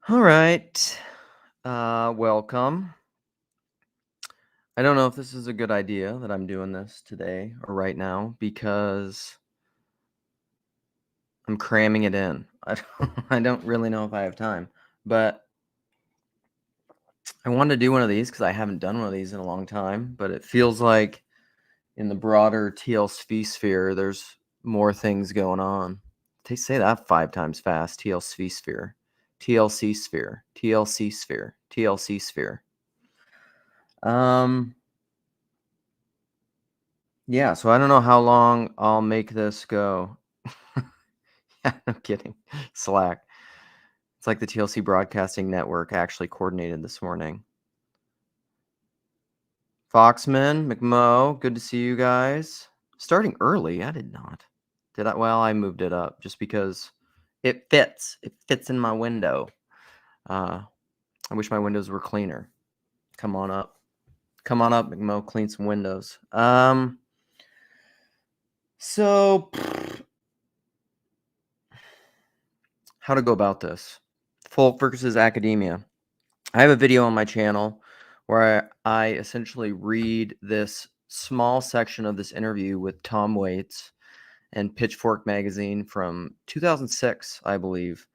All right. Welcome. I don't know if this is a good idea that I'm doing this today or right now because I'm cramming it in. I don't really know if I have time, but I wanted to do one of these because I haven't done one of these in a long time. But it feels like in the broader TLC sphere, there's more things going on. They say that 5 times fast. TLC sphere, TLC sphere, TLC sphere, TLC sphere. Yeah, so I don't know how long I'll make this go. Yeah, no kidding. Slack. It's like the TLC Broadcasting Network actually coordinated this morning. Foxman, McMo, good to see you guys. Starting early, I did not. Did I? Well, I moved it up just because it fits. It fits in my window. I wish my windows were cleaner. Come on up. Come on up, McMo, clean some windows. So how to go about this? Folk versus academia. I have a video on my channel where I essentially read this small section of this interview with Tom Waits and Pitchfork magazine from 2006, I believe.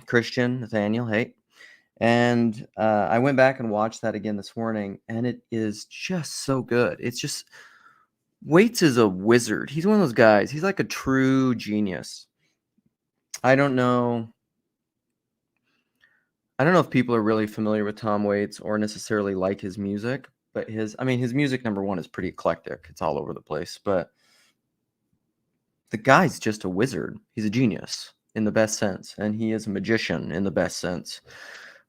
Christian, Nathaniel, hey. And I went back and watched that again this morning, and it is just so good. It's just, Waits is a wizard. He's one of those guys. He's like a true genius. I don't know if people are really familiar with Tom Waits or necessarily like his music, but his music, number one, is pretty eclectic. It's all over the place, but the guy's just a wizard. He's a genius in the best sense, and he is a magician in the best sense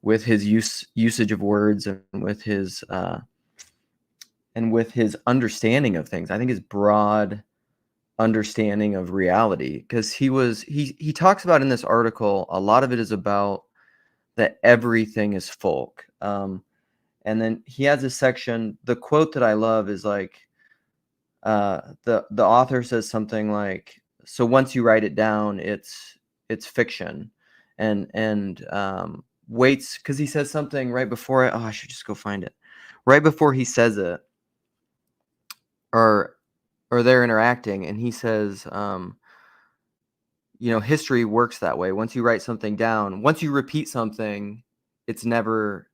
with his usage of words and with his understanding of things. I think his broad understanding of reality, because he talks about in this article, a lot of it is about that everything is folk. And then he has a section, the quote that I love is like, the author says something like, so once you write it down, it's fiction. And Waits, because he says something right before it. Oh, I should just go find it. Right before he says it, or they're interacting, and he says, history works that way. Once you write something down, once you repeat something, it's never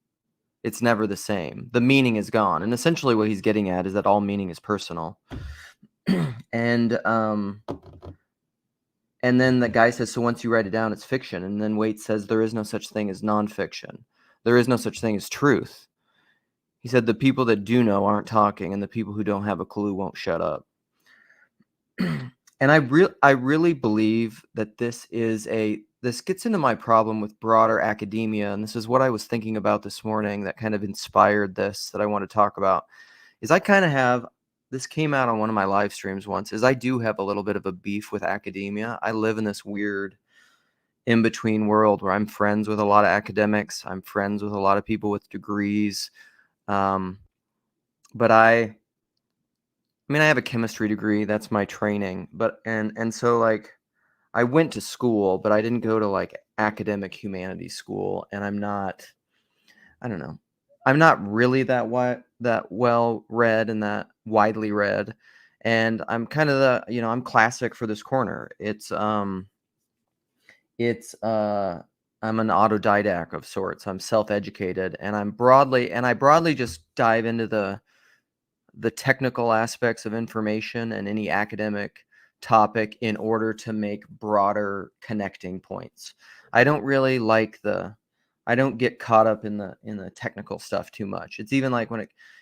the same. The meaning is gone. And essentially what he's getting at is that all meaning is personal. And then the guy says, so once you write it down, it's fiction. And then Waite says, there is no such thing as nonfiction. There is no such thing as truth. He said, the people that do know aren't talking, and the people who don't have a clue won't shut up. And I really believe that this gets into my problem with broader academia, and this is what I was thinking about this morning that kind of inspired this that I want to talk about, is I kind of have, this came out on one of my live streams once, is I do have a little bit of a beef with academia. I live in this weird in-between world where I'm friends with a lot of academics. I'm friends with a lot of people with degrees. But I have a chemistry degree. That's my training. But and so like I went to school, but I didn't go to like academic humanities school, and I'm not really that well read and that widely read. And I'm kind of I'm classic for this corner. I'm an autodidact of sorts. I'm self-educated, and I broadly just dive into the technical aspects of information and any academic topic in order to make broader connecting points. I don't really like I don't get caught up in the technical stuff too much. It's even like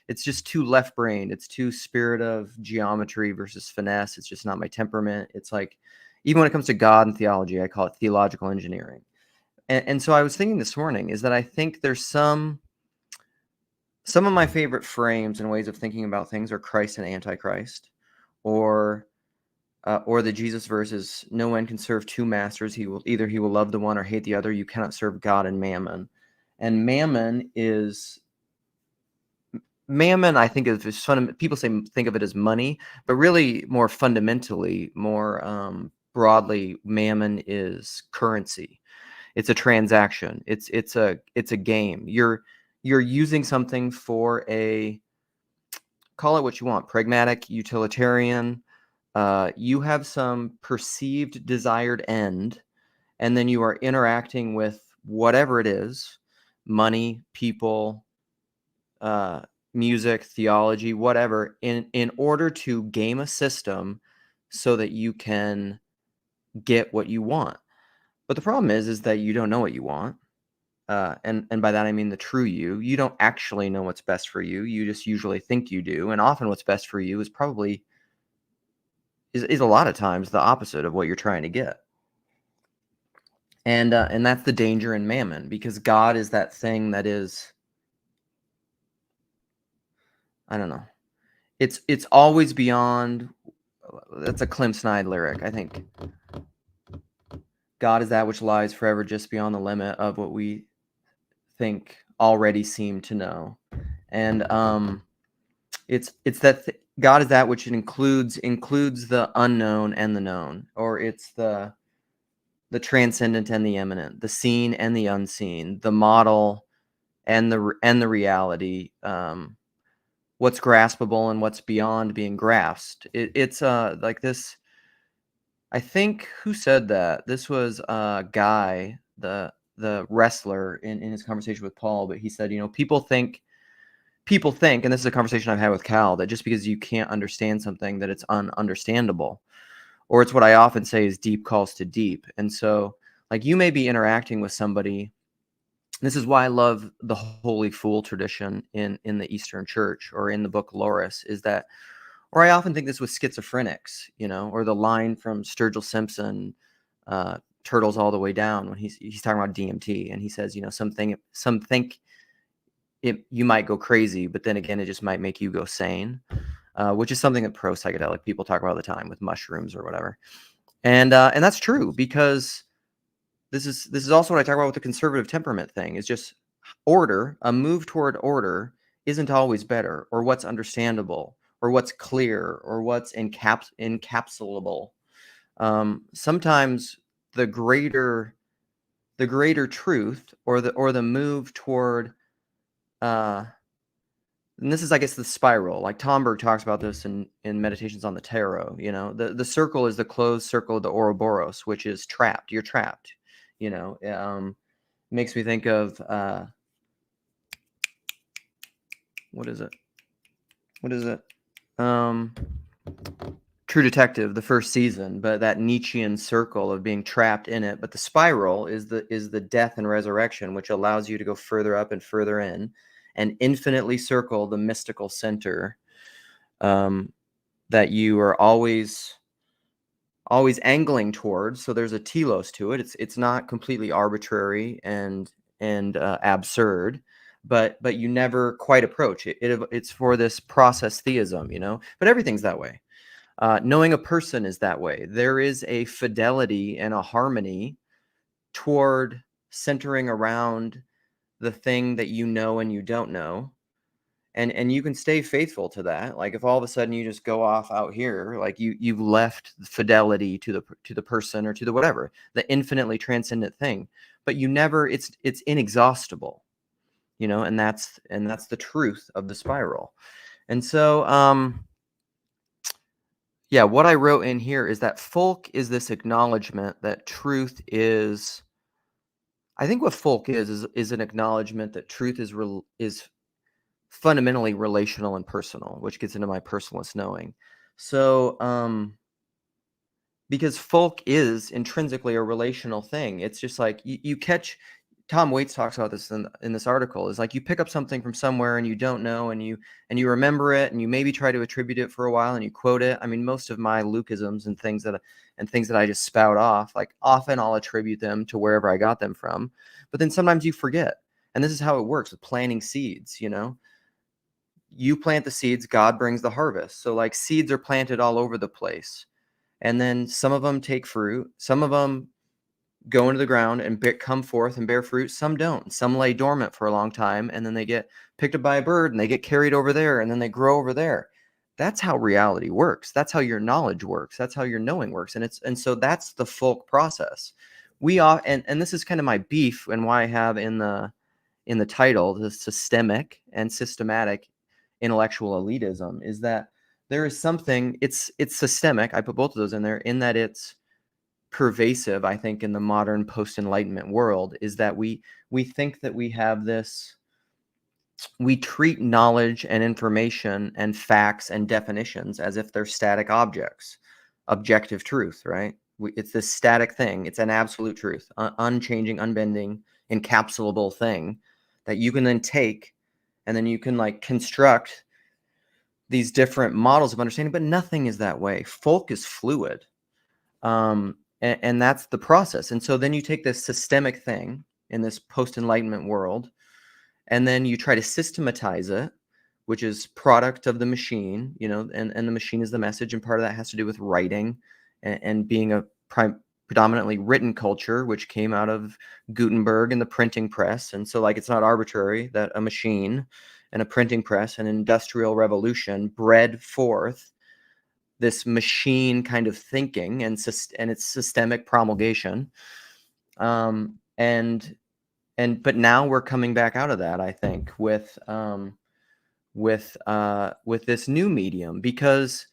it's just too left-brained. It's too spirit of geometry versus finesse. It's just not my temperament. It's like, even when it comes to God and theology, I call it theological engineering. And so I was thinking this morning is that I think there's some of my favorite frames and ways of thinking about things are Christ and Antichrist, or the Jesus verses, no one can serve two masters. He will love the one or hate the other. You cannot serve God and mammon. And mammon, I think, is people think of it as money, but really more fundamentally, more broadly, mammon is currency. It's a transaction. It's a game. You're using something for a, call it what you want, pragmatic, utilitarian. You have some perceived desired end, and then you are interacting with whatever it is, money, people, music, theology, whatever, in order to game a system so that you can get what you want. But the problem is that you don't know what you want. And by that I mean the true you. You don't actually know what's best for you. You just usually think you do. And often what's best for you is probably is a lot of times the opposite of what you're trying to get. And that's the danger in mammon, because God is that thing that is, I don't know. It's always beyond. That's a Clem Snide lyric, I think. God is that which lies forever just beyond the limit of what we think already seem to know. And it's that God is that which includes the unknown and the known, or it's the transcendent and the immanent, the seen and the unseen, the model and the reality, what's graspable and what's beyond being grasped. It's like this. I think, who said that? This was Guy, the wrestler, in his conversation with Paul. But he said, people think, and this is a conversation I've had with Cal, that just because you can't understand something, that it's ununderstandable. Or it's what I often say is deep calls to deep. And so, like, you may be interacting with somebody. This is why I love the Holy Fool tradition in the Eastern Church, or in the book Loris, is that, or I often think this with schizophrenics, or the line from Sturgill Simpson, Turtles All the Way Down, when he's talking about DMT, and he says, some think you might go crazy, but then again, it just might make you go sane, which is something that pro-psychedelic people talk about all the time with mushrooms or whatever. And that's true, because this is also what I talk about with the conservative temperament thing, is just order. A move toward order isn't always better, or what's understandable, or what's clear, or what's encapsulable. Sometimes the greater truth, or the move toward, and this is, I guess, the spiral. Like Tomberg talks about this in Meditations on the Tarot. The circle is the closed circle of the Ouroboros, which is trapped. You're trapped. Makes me think of what is it? True Detective, the first season, but that Nietzschean circle of being trapped in it. But the spiral is the death and resurrection, which allows you to go further up and further in, and infinitely circle the mystical center, that you are always angling towards. So there's a telos to it. It's not completely arbitrary and absurd, but you never quite approach it. It's for this process theism, but everything's that way. Knowing a person is that way. There is a fidelity and a harmony toward centering around the thing that you know and you don't know. And you can stay faithful to that. Like, if all of a sudden you just go off out here, like you've left fidelity to the person, or to the whatever, the infinitely transcendent thing, but you never, it's inexhaustible, and that's the truth of the spiral. And so, yeah, what I wrote in here is that folk is this acknowledgement that truth is, I think what folk is an acknowledgement that truth is fundamentally relational and personal, which gets into my personalist knowing. So, because folk is intrinsically a relational thing. It's just like you catch. Tom Waits talks about this in this article. Is like, you pick up something from somewhere and you don't know, and you remember it, and you maybe try to attribute it for a while, and you quote it. I mean, most of my Lukeisms and things that I just spout off, like, often I'll attribute them to wherever I got them from, but then sometimes you forget. And this is how it works with planting seeds. You plant the seeds, God brings the harvest. So, like, seeds are planted all over the place. And then some of them take fruit. Some of them go into the ground and come forth and bear fruit. Some don't. Some lay dormant for a long time, and then they get picked up by a bird, and they get carried over there, and then they grow over there. That's how reality works. That's how your knowledge works. That's how your knowing works. And so that's the folk process. and this is kind of my beef, and why I have in the title, the systemic and systematic intellectual elitism, is that there is something, it's systemic. I put both of those in there, in that it's pervasive, I think, in the modern post-enlightenment world, is that we think that we have this, we treat knowledge and information and facts and definitions as if they're static objects, objective truth, right? It's this static thing. It's an absolute truth, unchanging, unbending, encapsulable thing that you can then take, and then you can like construct these different models of understanding, but nothing is that way. Folk is fluid. And that's the process. And so then you take this systemic thing in this post-enlightenment world, and then you try to systematize it, which is product of the machine, and the machine is the message, and part of that has to do with writing and being a predominantly written culture, which came out of Gutenberg and the printing press. And so like, it's not arbitrary that a machine and a printing press and industrial revolution bred forth this machine kind of thinking and its systemic promulgation. But now we're coming back out of that, I think, with this new medium, because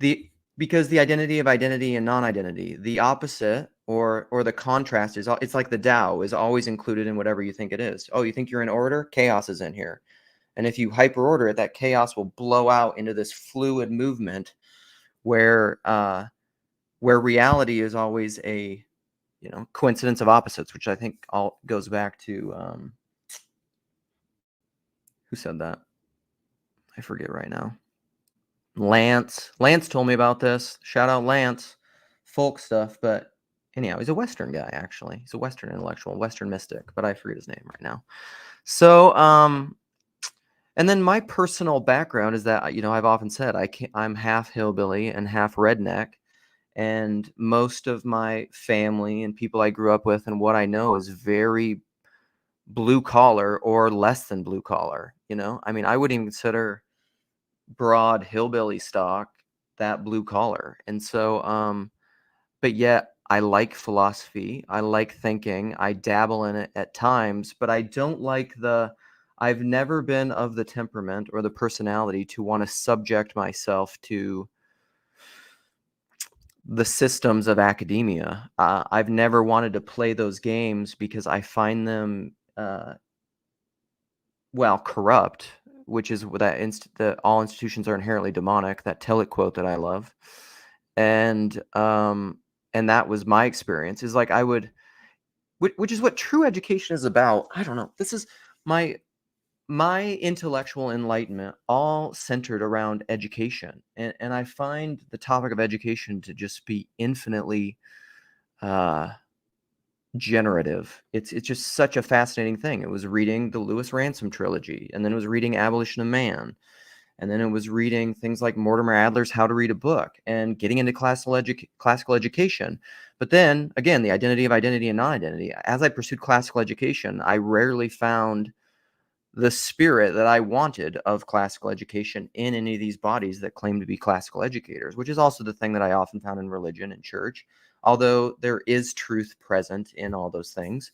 the identity of identity and non-identity, the opposite or the contrast is, it's like the Tao is always included in whatever you think it is. Oh, you think you're in order? Chaos is in here. And if you hyper order it, that chaos will blow out into this fluid movement where reality is always a coincidence of opposites, which I think all goes back to who said that? I forget right now. Lance told me about this. Shout out Lance. Folk stuff, but anyhow, he's a Western guy, actually. He's a Western intellectual, Western mystic, but I forget his name right now. So, and then my personal background is that, I've often said I'm half hillbilly and half redneck, and most of my family and people I grew up with and what I know is very blue collar or less than blue collar. I mean, I wouldn't even consider broad hillbilly stock that blue collar. And so, but yet I like philosophy. I like thinking. I dabble in it at times, but I don't like I've never been of the temperament or the personality to want to subject myself to the systems of academia. I've never wanted to play those games because I find them, corrupt, which is that all institutions are inherently demonic, that Tillich quote that I love. And that was my experience, is like which is what true education is about. I don't know. This is my intellectual enlightenment all centered around education. And I find the topic of education to just be infinitely generative. It's just such a fascinating thing. It was reading the Lewis Ransom trilogy, and then it was reading Abolition of Man, and then it was reading things like Mortimer Adler's How to Read a Book, and getting into classical education. But then again, the identity of identity and non-identity. As I pursued classical education, I rarely found the spirit that I wanted of classical education in any of these bodies that claim to be classical educators, which is also the thing that I often found in religion and church, although there is truth present in all those things.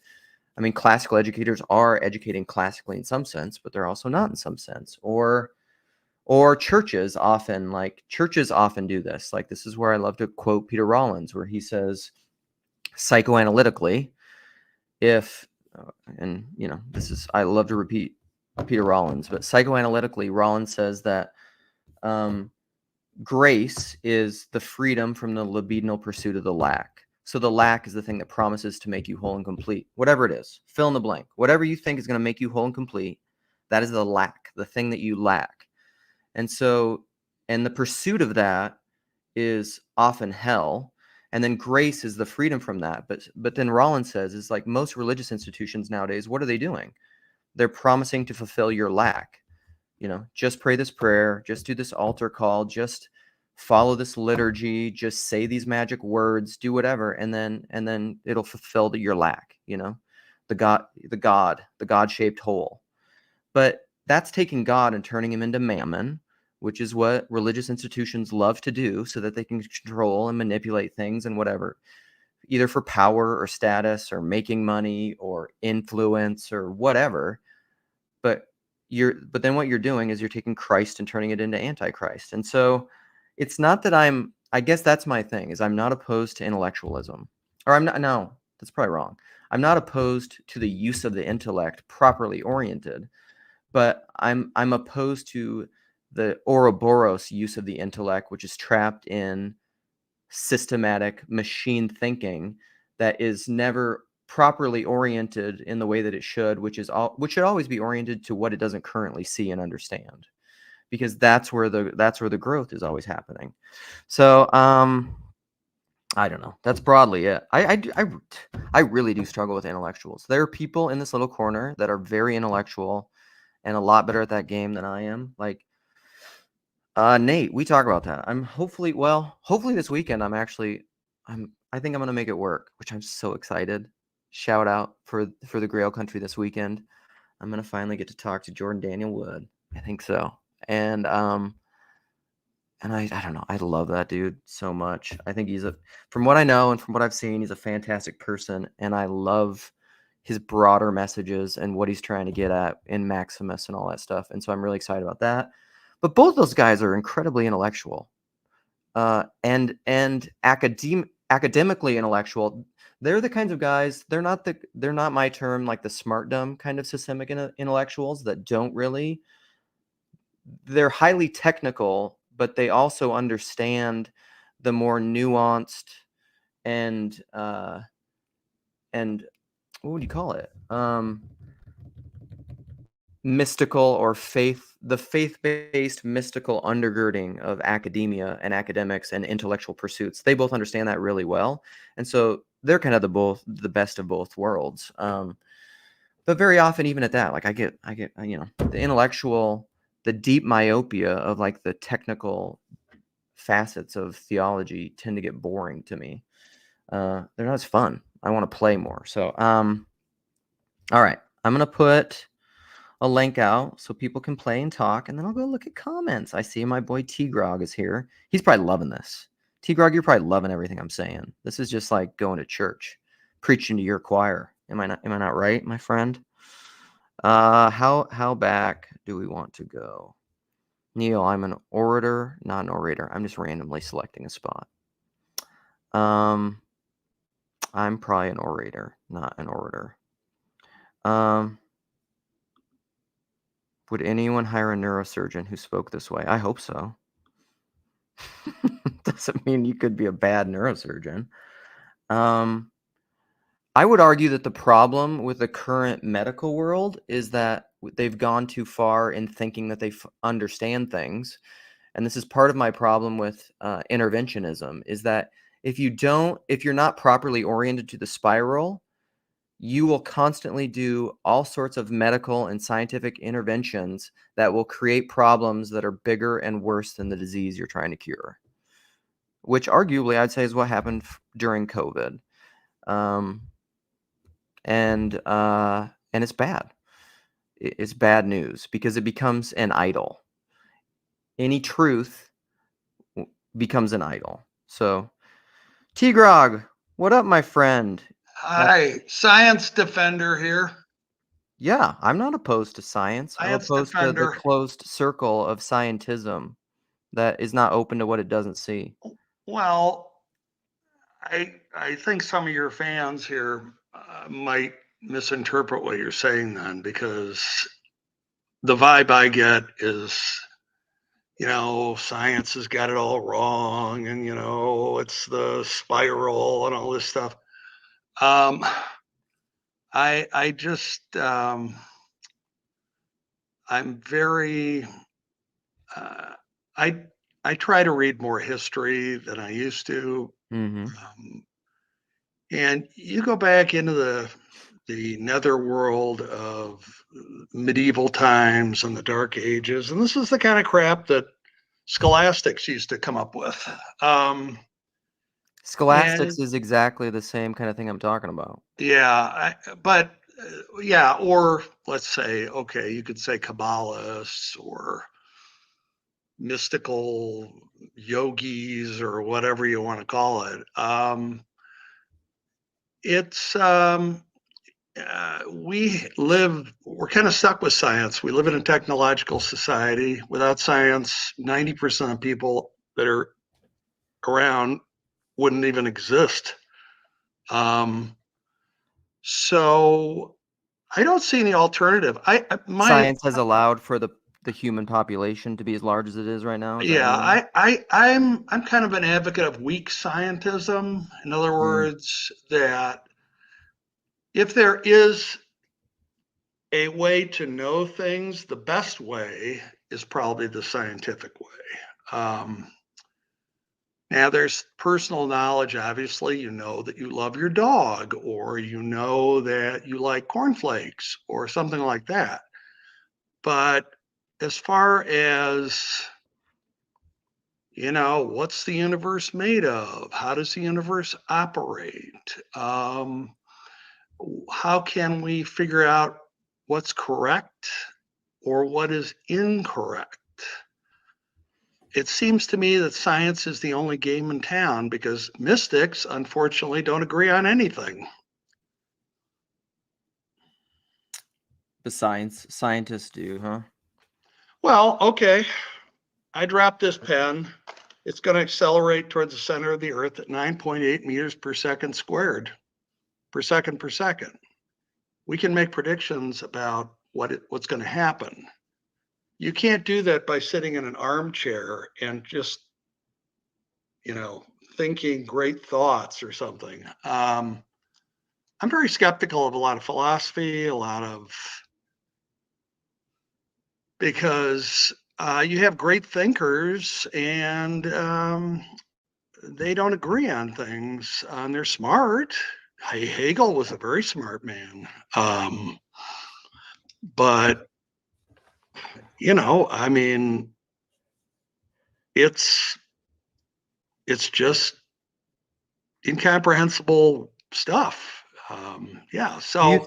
I mean, classical educators are educating classically in some sense, but they're also not in some sense. Or churches often do this. Like, this is where I love to quote Peter Rollins, where he says, psychoanalytically, I love to repeat Peter Rollins, but psychoanalytically, Rollins says that grace is the freedom from the libidinal pursuit of the lack. So the lack is the thing that promises to make you whole and complete. Whatever it is, fill in the blank. Whatever you think is going to make you whole and complete, that is the lack, the thing that you lack. And so, and the pursuit of that is often hell. And then grace is the freedom from that. But then Rollins says, is like most religious institutions nowadays, what are they doing? They're promising to fulfill your lack. Just pray this prayer, just do this altar call, just follow this liturgy, just say these magic words, do whatever, and then it'll fulfill your lack, the God-shaped hole. But that's taking God and turning him into mammon, which is what religious institutions love to do so that they can control and manipulate things and whatever. either for power or status or making money or influence or whatever. But then what you're doing is you're taking Christ and turning it into Antichrist. And so it's not that I guess that's my thing, is I'm not opposed to intellectualism. Or I'm not, no, that's probably wrong. I'm not opposed to the use of the intellect properly oriented, but I'm opposed to the Ouroboros use of the intellect, which is trapped in systematic machine thinking that is never properly oriented in the way that it should, which should always be oriented to what it doesn't currently see and understand, because that's where the growth is always happening. So I don't know. That's broadly it. I really do struggle with intellectuals. There are people in this little corner that are very intellectual and a lot better at that game than I am. Like Nate, we talk about that. Hopefully this weekend I think I'm gonna make it work, which I'm so excited. Shout out for the Grail Country this weekend. I'm gonna finally get to talk to Jordan Daniel Wood. I think so. And I don't know. I love that dude so much. I think from what I know and from what I've seen, he's a fantastic person, and I love his broader messages and what he's trying to get at in Maximus and all that stuff. And so I'm really excited about that. But both those guys are incredibly intellectual, and academically intellectual. They're the kinds of guys. They're not my term, like the smart dumb kind of systemic intellectuals that don't really. They're highly technical, but they also understand the more nuanced and and what would you call it? Mystical or the faith-based mystical undergirding of academia and academics and intellectual pursuits. They both understand that really well, and so they're kind of the best of both worlds. But very often, even at that, like I get the intellectual, the deep myopia of like the technical facets of theology tend to get boring to me. They're not as fun. I want to play more. So all right, I'm gonna put a link out so people can play and talk, and then I'll go look at comments. I see my boy T-Grog is here. He's probably loving this. T-Grog, you're probably loving everything I'm saying. This is just like going to church, preaching to your choir. Am I not right, my friend? How back do we want to go? Neil, I'm an orator, not an orator. I'm just randomly selecting a spot. I'm probably an orator, not an orator. Would anyone hire a neurosurgeon who spoke this way? I hope so. Doesn't mean you could be a bad neurosurgeon. I would argue that the problem with the current medical world is that they've gone too far in thinking that they understand things. And this is part of my problem with interventionism, is that if you're not properly oriented to the spiral, you will constantly do all sorts of medical and scientific interventions that will create problems that are bigger and worse than the disease you're trying to cure, which arguably I'd say is what happened during COVID. And it's bad. It's bad news because it becomes an idol. Any truth becomes an idol. So, T-Grog, what up, my friend? Hi, science defender here. Yeah, I'm not opposed to science. I'm Science opposed to the defender. closed circle of scientism that is not open to what it doesn't see. Well, I think some of your fans here might misinterpret what you're saying then, because the vibe I get is, science has got it all wrong, and it's the spiral and all this stuff. I just I'm very I I try to read more history than I used to. Mm-hmm. And you go back into the netherworld of medieval times and the Dark Ages, and this is the kind of crap that scholastics used to come up with. Scholastics And is exactly the same kind of thing I'm talking about. yeah, but yeah, or let's say, okay, you could say Kabbalists or mystical yogis or whatever you want to call it. it's we're kind of stuck with science. We live in a technological society. Without science, 90% of people that are around wouldn't even exist. So I don't see any alternative. Science has allowed for the human population to be as large as it is right now. Is that what Yeah, you mean? I'm kind of an advocate of weak scientism. In other Mm. words, that if there is a way to know things, the best way is probably the scientific way. Now, there's personal knowledge. Obviously, you know that you love your dog, or you know that you like cornflakes, or something like that. But as far as what's the universe made of? How does the universe operate? How can we figure out what's correct or what is incorrect? It seems to me that science is the only game in town because mystics, unfortunately, don't agree on anything. The scientists do, huh? Well, okay, I dropped this pen. It's going to accelerate towards the center of the Earth at 9.8 meters per second squared, per second per second. We can make predictions about what's going to happen. You can't do that by sitting in an armchair and just, thinking great thoughts or something. I'm very skeptical of a lot of philosophy, because you have great thinkers and they don't agree on things. And they're smart. Hegel was a very smart man. But, I mean, it's just incomprehensible stuff. Yeah. So,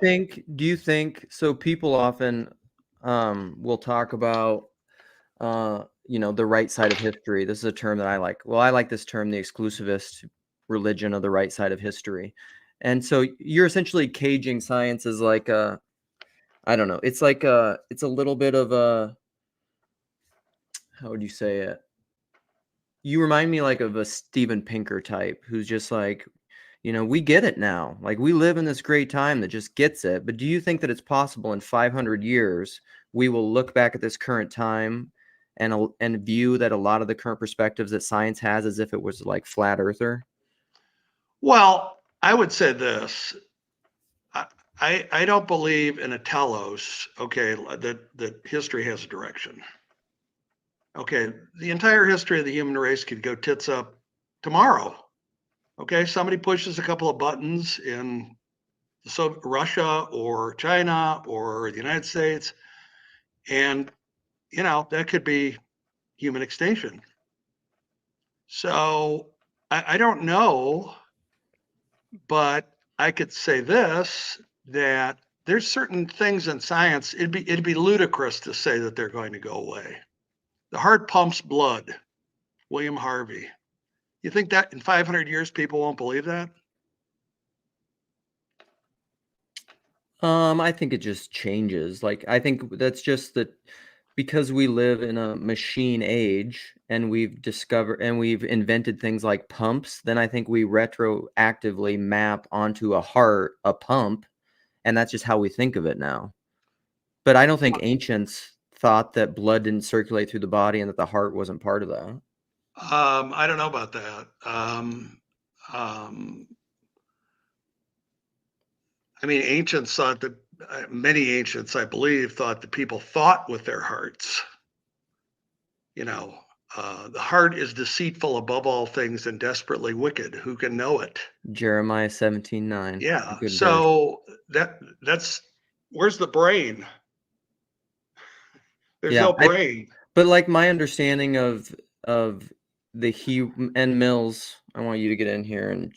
Do you think so? People often will talk about the right side of history. This is a term that I like. Well, I like this term, the exclusivist religion of the right side of history. And so you're essentially caging science as like a, I don't know, it's like it's a little bit of a, how would you say it? You remind me like of a Steven Pinker type who's just like, we get it now. Like we live in this great time that just gets it. But do you think that it's possible in 500 years we will look back at this current time and view that a lot of the current perspectives that science has as if it was like flat earther? well, I would say this. I, I don't believe in a telos, okay, that history has a direction. Okay, the entire history of the human race could go tits up tomorrow. Okay, somebody pushes a couple of buttons in Russia or China or the United States, and that could be human extinction. So I don't know, but I could say this, that there's certain things in science, it'd be ludicrous to say that they're going to go away. The heart pumps blood, William Harvey. You think that in 500 years people won't believe that? I think it just changes. Like I think that's just that because we live in a machine age and we've invented things like pumps, then I think we retroactively map onto a heart a pump, and that's just how we think of it now. But I don't think ancients thought that blood didn't circulate through the body and that the heart wasn't part of that. I don't know about that. Um, I mean, ancients thought that many ancients, I believe, thought that people thought with their hearts. You know, the heart is deceitful above all things and desperately wicked. Who can know it? Jeremiah 17:9. Yeah. Good verse. So that's where's the brain? There's Yeah, no brain. but like my understanding of the he and Mills, I want you to get in here and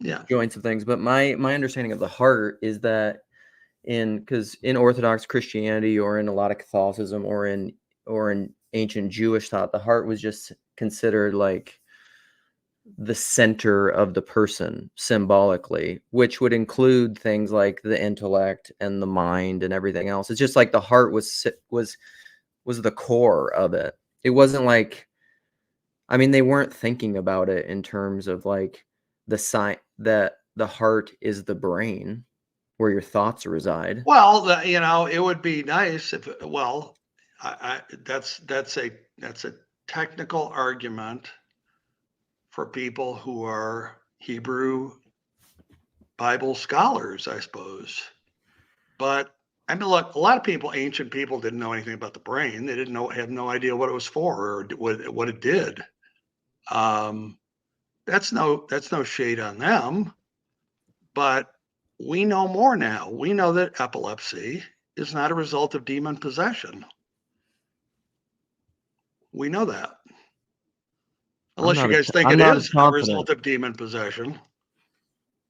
Yeah. join some things. But my understanding of the heart is that because in Orthodox Christianity or in a lot of Catholicism or in ancient Jewish thought, the heart was just considered like the center of the person symbolically, which would include things like the intellect and the mind and everything else. It's just like the heart was the core of it. It wasn't like, I mean, they weren't thinking about it in terms of like the sign that the heart is the brain where your thoughts reside. Well, it would be nice if, well, that's a technical argument for people who are Hebrew Bible scholars, I suppose. But I mean, look, a lot of people, ancient people, didn't know anything about the brain. They didn't have no idea what it was for or what it did. That's no shade on them, but we know more now. We know that epilepsy is not a result of demon possession. We know that. Unless you guys think I'm it not is as a confident. result of demon possession.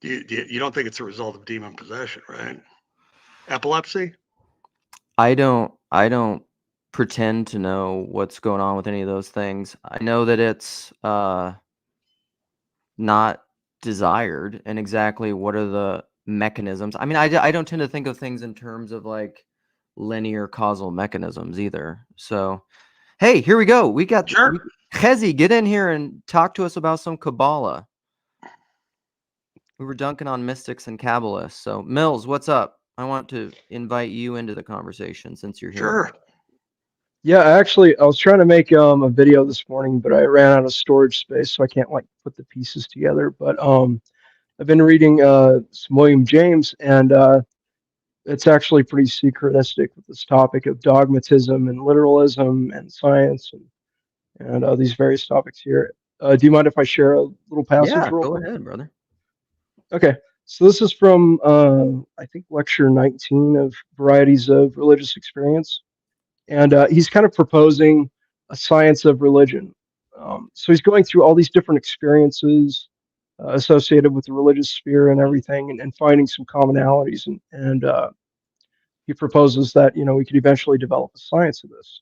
You don't think it's a result of demon possession, right? Epilepsy? I don't pretend to know what's going on with any of those things. I know that it's not desired, and exactly what are the mechanisms. I mean, I don't tend to think of things in terms of like linear causal mechanisms either. So, hey, here we go. Sure. Chezi, get in here and talk to us about some Kabbalah. We were dunking on mystics and Kabbalists. So, Mills, what's up? I want to invite you into the conversation since you're here. Sure. Yeah, actually, I was trying to make a video this morning, but I ran out of storage space, so I can't like put the pieces together. But I've been reading some William James, and it's actually pretty synchronistic with this topic of dogmatism and literalism and science and these various topics here. Do you mind if I share a little passage Yeah, real go quick? ahead, brother. Okay, so this is from I think lecture 19 of Varieties of Religious Experience. And he's kind of proposing a science of religion. So he's going through all these different experiences associated with the religious sphere and everything, and finding some commonalities. And he proposes that we could eventually develop a science of this.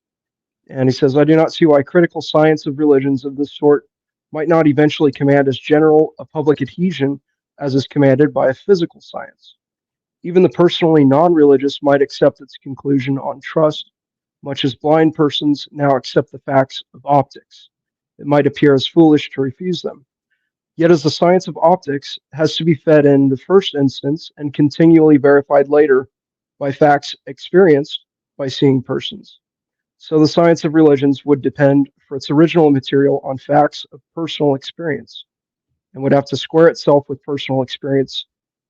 And he says, I do not see why critical science of religions of this sort might not eventually command as general a public adhesion as is commanded by a physical science. Even the personally non-religious might accept its conclusion on trust, much as blind persons now accept the facts of optics. It might appear as foolish to refuse them. Yet, as the science of optics has to be fed in the first instance and continually verified later by facts experienced by seeing persons, so the science of religions would depend for its original material on facts of personal experience and would have to square itself with personal experience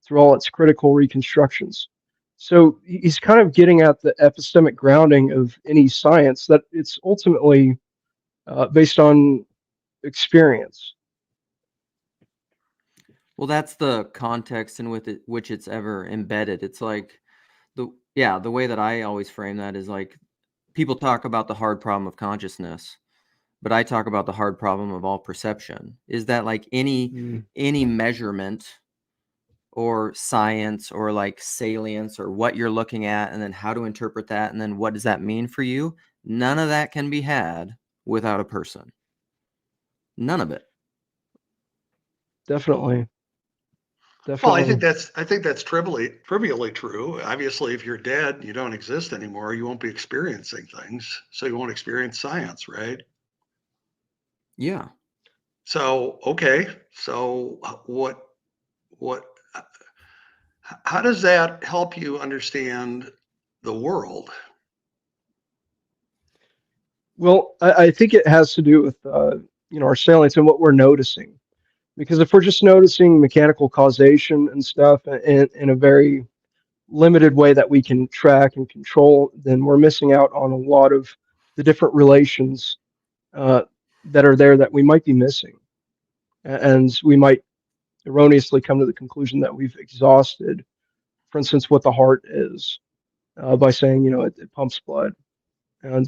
through all its critical reconstructions. So he's kind of getting at the epistemic grounding of any science, that it's ultimately based on experience. Well, that's the context in which it's ever embedded. It's like the way that I always frame that is like people talk about the hard problem of consciousness, but I talk about the hard problem of all perception. Is that like any measurement or science or like salience or what you're looking at, and then how to interpret that, and then what does that mean for you? None of that can be had without a person. None of it. Definitely. Well, I think that's trivially true. Obviously, if you're dead, you don't exist anymore. You won't be experiencing things, so you won't experience science, right? Yeah. So, okay. So, what? How does that help you understand the world? Well, I think it has to do with our salience and what we're noticing. Because if we're just noticing mechanical causation and stuff in a very limited way that we can track and control, then we're missing out on a lot of the different relations uh, that are there that we might be missing. And we might erroneously come to the conclusion that we've exhausted, for instance, what the heart is by saying, it pumps blood. And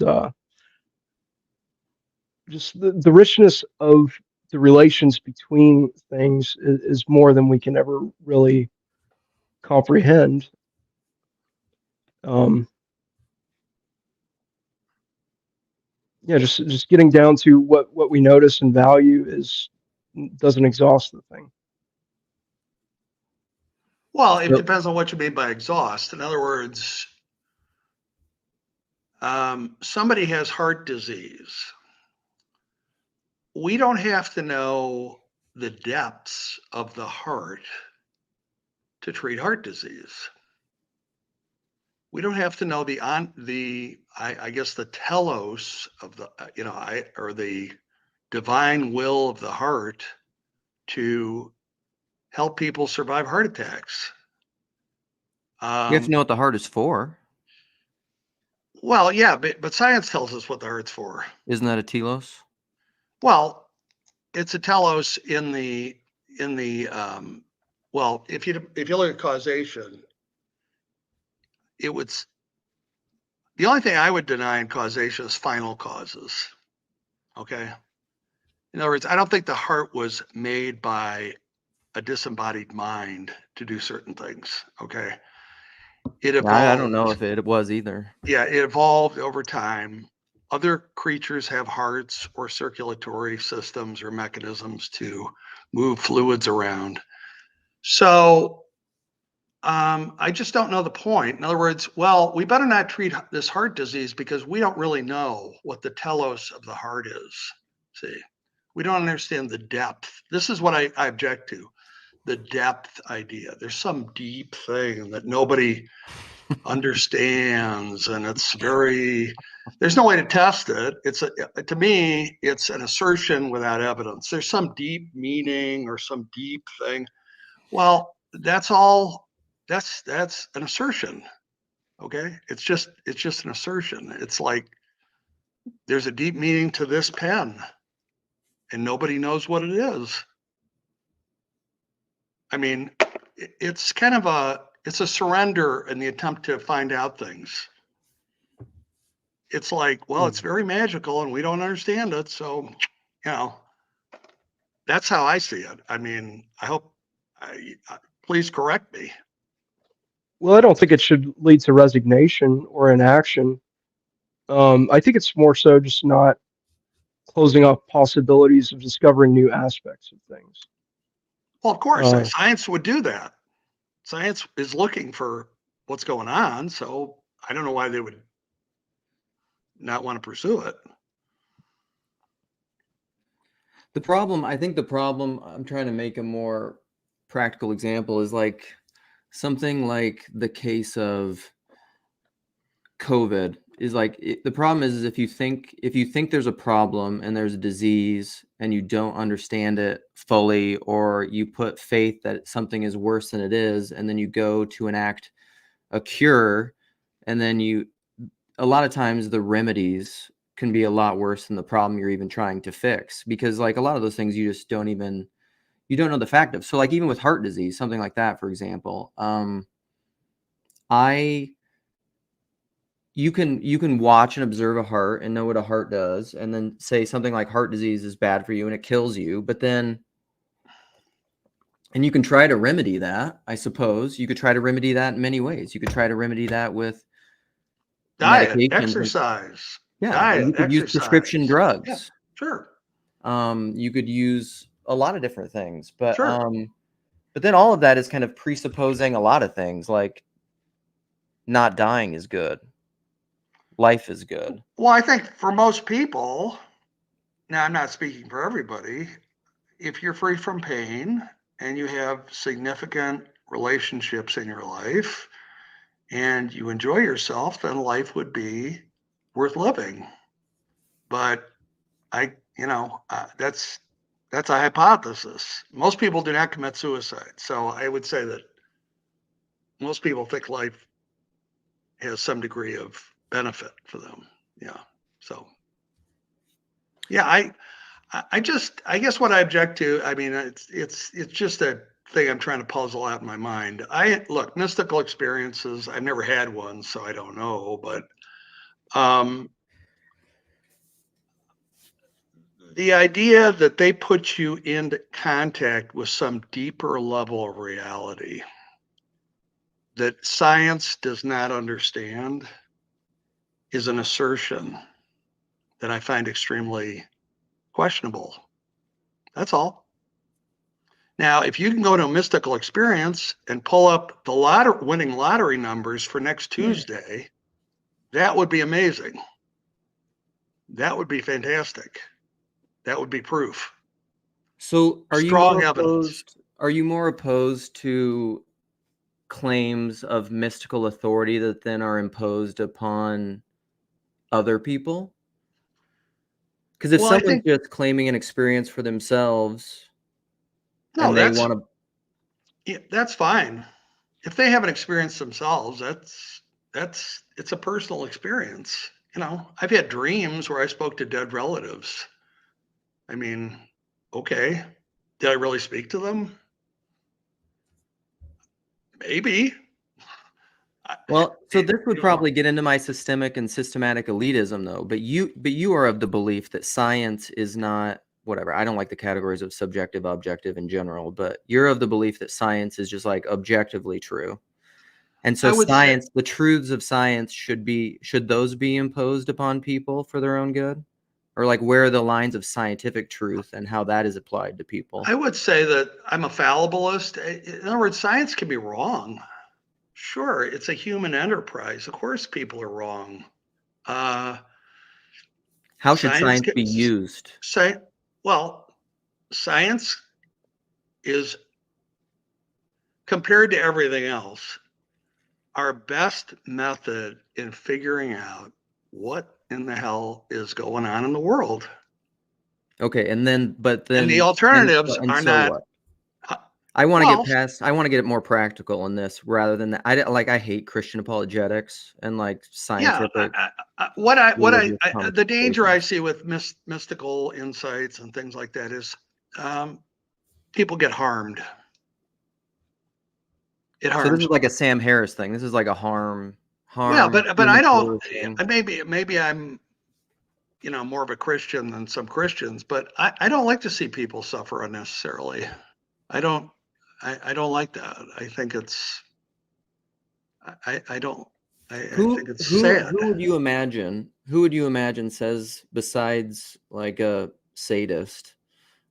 just the richness of the relations between things is more than we can ever really comprehend. Um, yeah, just getting down to what we notice and value is doesn't exhaust the thing. Well, it So- depends on what you mean by exhaust. In other words, somebody has heart disease. We don't have to know the depths of the heart to treat heart disease. We don't have to know I guess the telos of the or the divine will of the heart to help people survive heart attacks. you have to know what the heart is for. Well, yeah, but science tells us what the heart's for. Isn't that a telos? Well, it's a telos in the well, if you look at causation, it would the only thing I would deny in causation is final causes. Okay. In other words, I don't think the heart was made by a disembodied mind to do certain things. Okay. It I don't know evolved. if it was either. Yeah, it evolved over time. Other creatures have hearts or circulatory systems or mechanisms to move fluids around. So I just don't know the point. In other words, well, we better not treat this heart disease because we don't really know what the telos of the heart is. See, we don't understand the depth. This is what I object to, the depth idea. There's some deep thing that nobody understands, and there's no way to test it. To me, it's an assertion without evidence. There's some deep meaning or some deep thing. Well, that's an assertion. Okay. It's just an assertion. It's like there's a deep meaning to this pen and nobody knows what it is. I mean, it's kind of it's a surrender in the attempt to find out things. It's like, well, it's very magical and we don't understand it. So, that's how I see it. I mean, I hope, please correct me. Well, I don't think it should lead to resignation or inaction. I think it's more so just not closing off possibilities of discovering new aspects of things. Well, of course, Uh, science would do that. Science is looking for what's going on. So I don't know why they would not want to pursue it. I think the problem, I'm trying to make a more practical example, is like something like the case of COVID is like the problem is if you think there's a problem and there's a disease and you don't understand it fully, or you put faith that something is worse than it is, and then you go to enact a cure, and then a lot of times the remedies can be a lot worse than the problem you're even trying to fix, because like a lot of those things you just don't know the fact of. So like even with heart disease, something like that, for example, you can watch and observe a heart and know what a heart does, and then say something like heart disease is bad for you and it kills you, and you can try to remedy that. I suppose you could try to remedy that in many ways. You could try to remedy that with Diet, medications. exercise. Yeah, Diet, you could use prescription exercise. drugs. Yeah, sure. You could use a lot of different things, but Sure. but then all of that is kind of presupposing a lot of things, like not dying is good, life is good. Well, I think for most people, now I'm not speaking for everybody, if you're free from pain and you have significant relationships in your life and you enjoy yourself, then life would be worth living. But that's a hypothesis. Most people do not commit suicide. So I would say that most people think life has some degree of benefit for them. Yeah. So, yeah, I guess what I object to, I mean, it's just a thing I'm trying to puzzle out in my mind. Look, mystical experiences, I've never had one, so I don't know, but the idea that they put you into contact with some deeper level of reality that science does not understand is an assertion that I find extremely questionable. That's all. Now, if you can go to a mystical experience and pull up the winning lottery numbers for next Tuesday, that would be amazing. That would be fantastic. That would be proof. So are you Strong more evidence. opposed to claims of mystical authority that then are imposed upon other people? Because if Well, I someone's think just claiming an experience for themselves no, and they want to, yeah, that's fine. If they haven't experienced themselves, it's a personal experience. You know, I've had dreams where I spoke to dead relatives. I mean, okay, did I really speak to them? Maybe. well, so You this would know, probably get into my systemic and systematic elitism though, but you are of the belief that science is not whatever. I don't like the categories of subjective, objective in general, but you're of the belief that science is just like objectively true. And so I would say, science, the truths of science should those be imposed upon people for their own good? Or like where are the lines of scientific truth and how that is applied to people? that I'm a fallibilist. In other words, science can be wrong. Sure, it's a human enterprise. Of course, people are wrong. Uh, How should science science be gets used? say, well, science is compared to everything else our best method in figuring out what in the hell is going on in the world. Okay, and then And the and alternatives and are so not, what? uh, I want to well, get past. I want to get it more practical in this rather than that. I hate Christian apologetics and like yeah. scientific What religious the danger I conversations. see with mystical insights and things like that is people get harmed. It So this harms. is like a Sam Harris thing. This is like a Yeah, harm but I human don't. flourishing. Maybe I'm more of a Christian than some Christians, but I don't like to see people suffer unnecessarily. I don't. I don't like that. I think it's. I don't. I think it's sad. Who would you imagine? Who would you imagine says besides like a sadist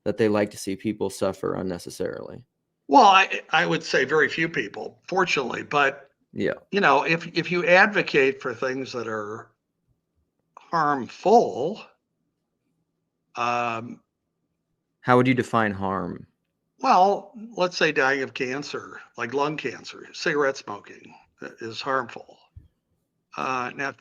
that they like to see people suffer unnecessarily? Well, I would say very few people, fortunately, but Yeah. if you advocate for things that are harmful, um, How would you define harm? well, let's say dying of cancer, like lung cancer, cigarette smoking is harmful. Now,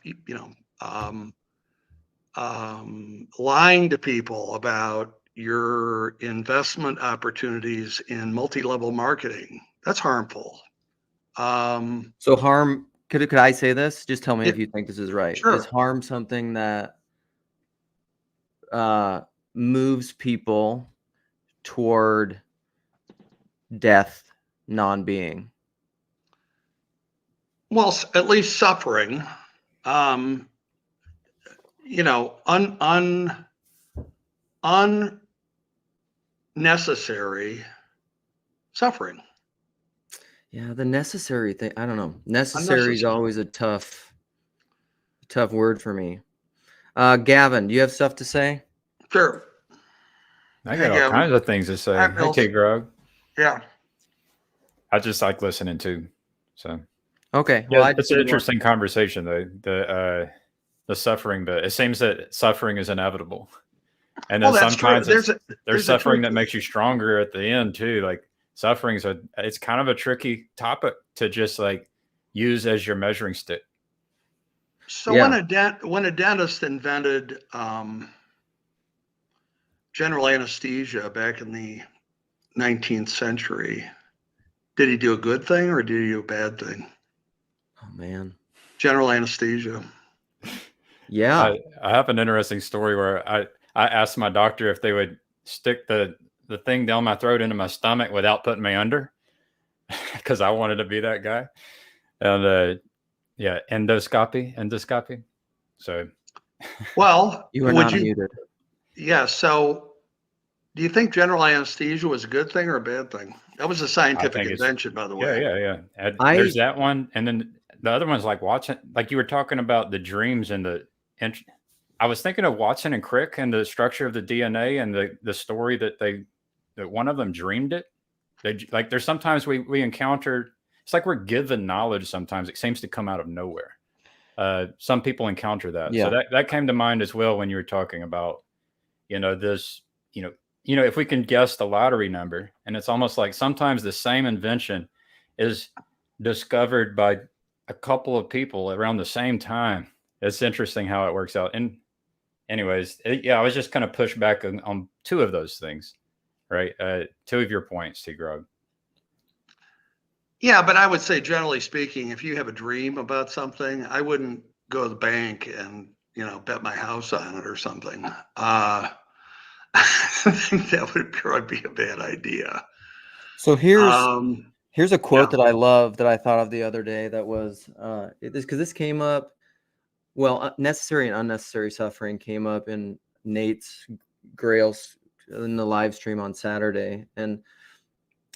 um, lying to people about your investment opportunities in multi-level marketing, that's harmful. So harm, could I say this? Just tell me Yeah, if you think this is right. Is sure. harm something that uh, moves people toward death, non-being? Well, at least suffering. Um, unnecessary suffering. Yeah, the necessary thing. I don't know. Necessary is Unnecessary. always a tough word for me. Gavin, do you have stuff to say? Sure. I Hey, got all Gavin. kinds of things to say. Hi, Hey, Mills. K. Grog. Yeah. I just like listening too. So Okay. Well, yeah, I just it's an didn't want. interesting conversation though. The suffering bit. It seems that suffering is inevitable, and Well, then that's true. sometimes there's There's a suffering truth. that makes you stronger at the end too. Like suffering's it's kind of a tricky topic to just like use as your measuring stick. So Yeah. when a dentist invented general anesthesia back in the 19th century, did he do a good thing or did he do a bad thing? Oh man. General anesthesia. Yeah. I have an interesting story where I asked my doctor if they would stick the thing down my throat into my stomach without putting me under because I wanted to be that guy. And yeah, endoscopy. So Well, You are would not you? muted. Yeah. So, do you think general anesthesia was a good thing or a bad thing? That was a I scientific think it's invention, by the way. yeah. There's I that one, and then the other one's like watching, like you were talking about the dreams and I was thinking of Watson and Crick and the structure of the DNA and the story that one of them dreamed it. Like there's sometimes we encounter, it's like we're given knowledge. Sometimes it seems to come out of nowhere. Some people encounter that. So Yeah. that came to mind as well when you were talking about, this, if we can guess the lottery number, and it's almost like sometimes the same invention is discovered by a couple of people around the same time. It's interesting how it works out. And anyways, yeah, I was just kind of pushed back on two of those things, right? Two of your points, T. Grog. Yeah, but I would say, generally speaking, if you have a dream about something, I wouldn't go to the bank and bet my house on it or something. I think that would probably be a bad idea. So here's a Yeah. quote that I love that I thought of the other day that was because this came up. Well, necessary and unnecessary suffering came up in Nate's Grail's in the live stream on Saturday, and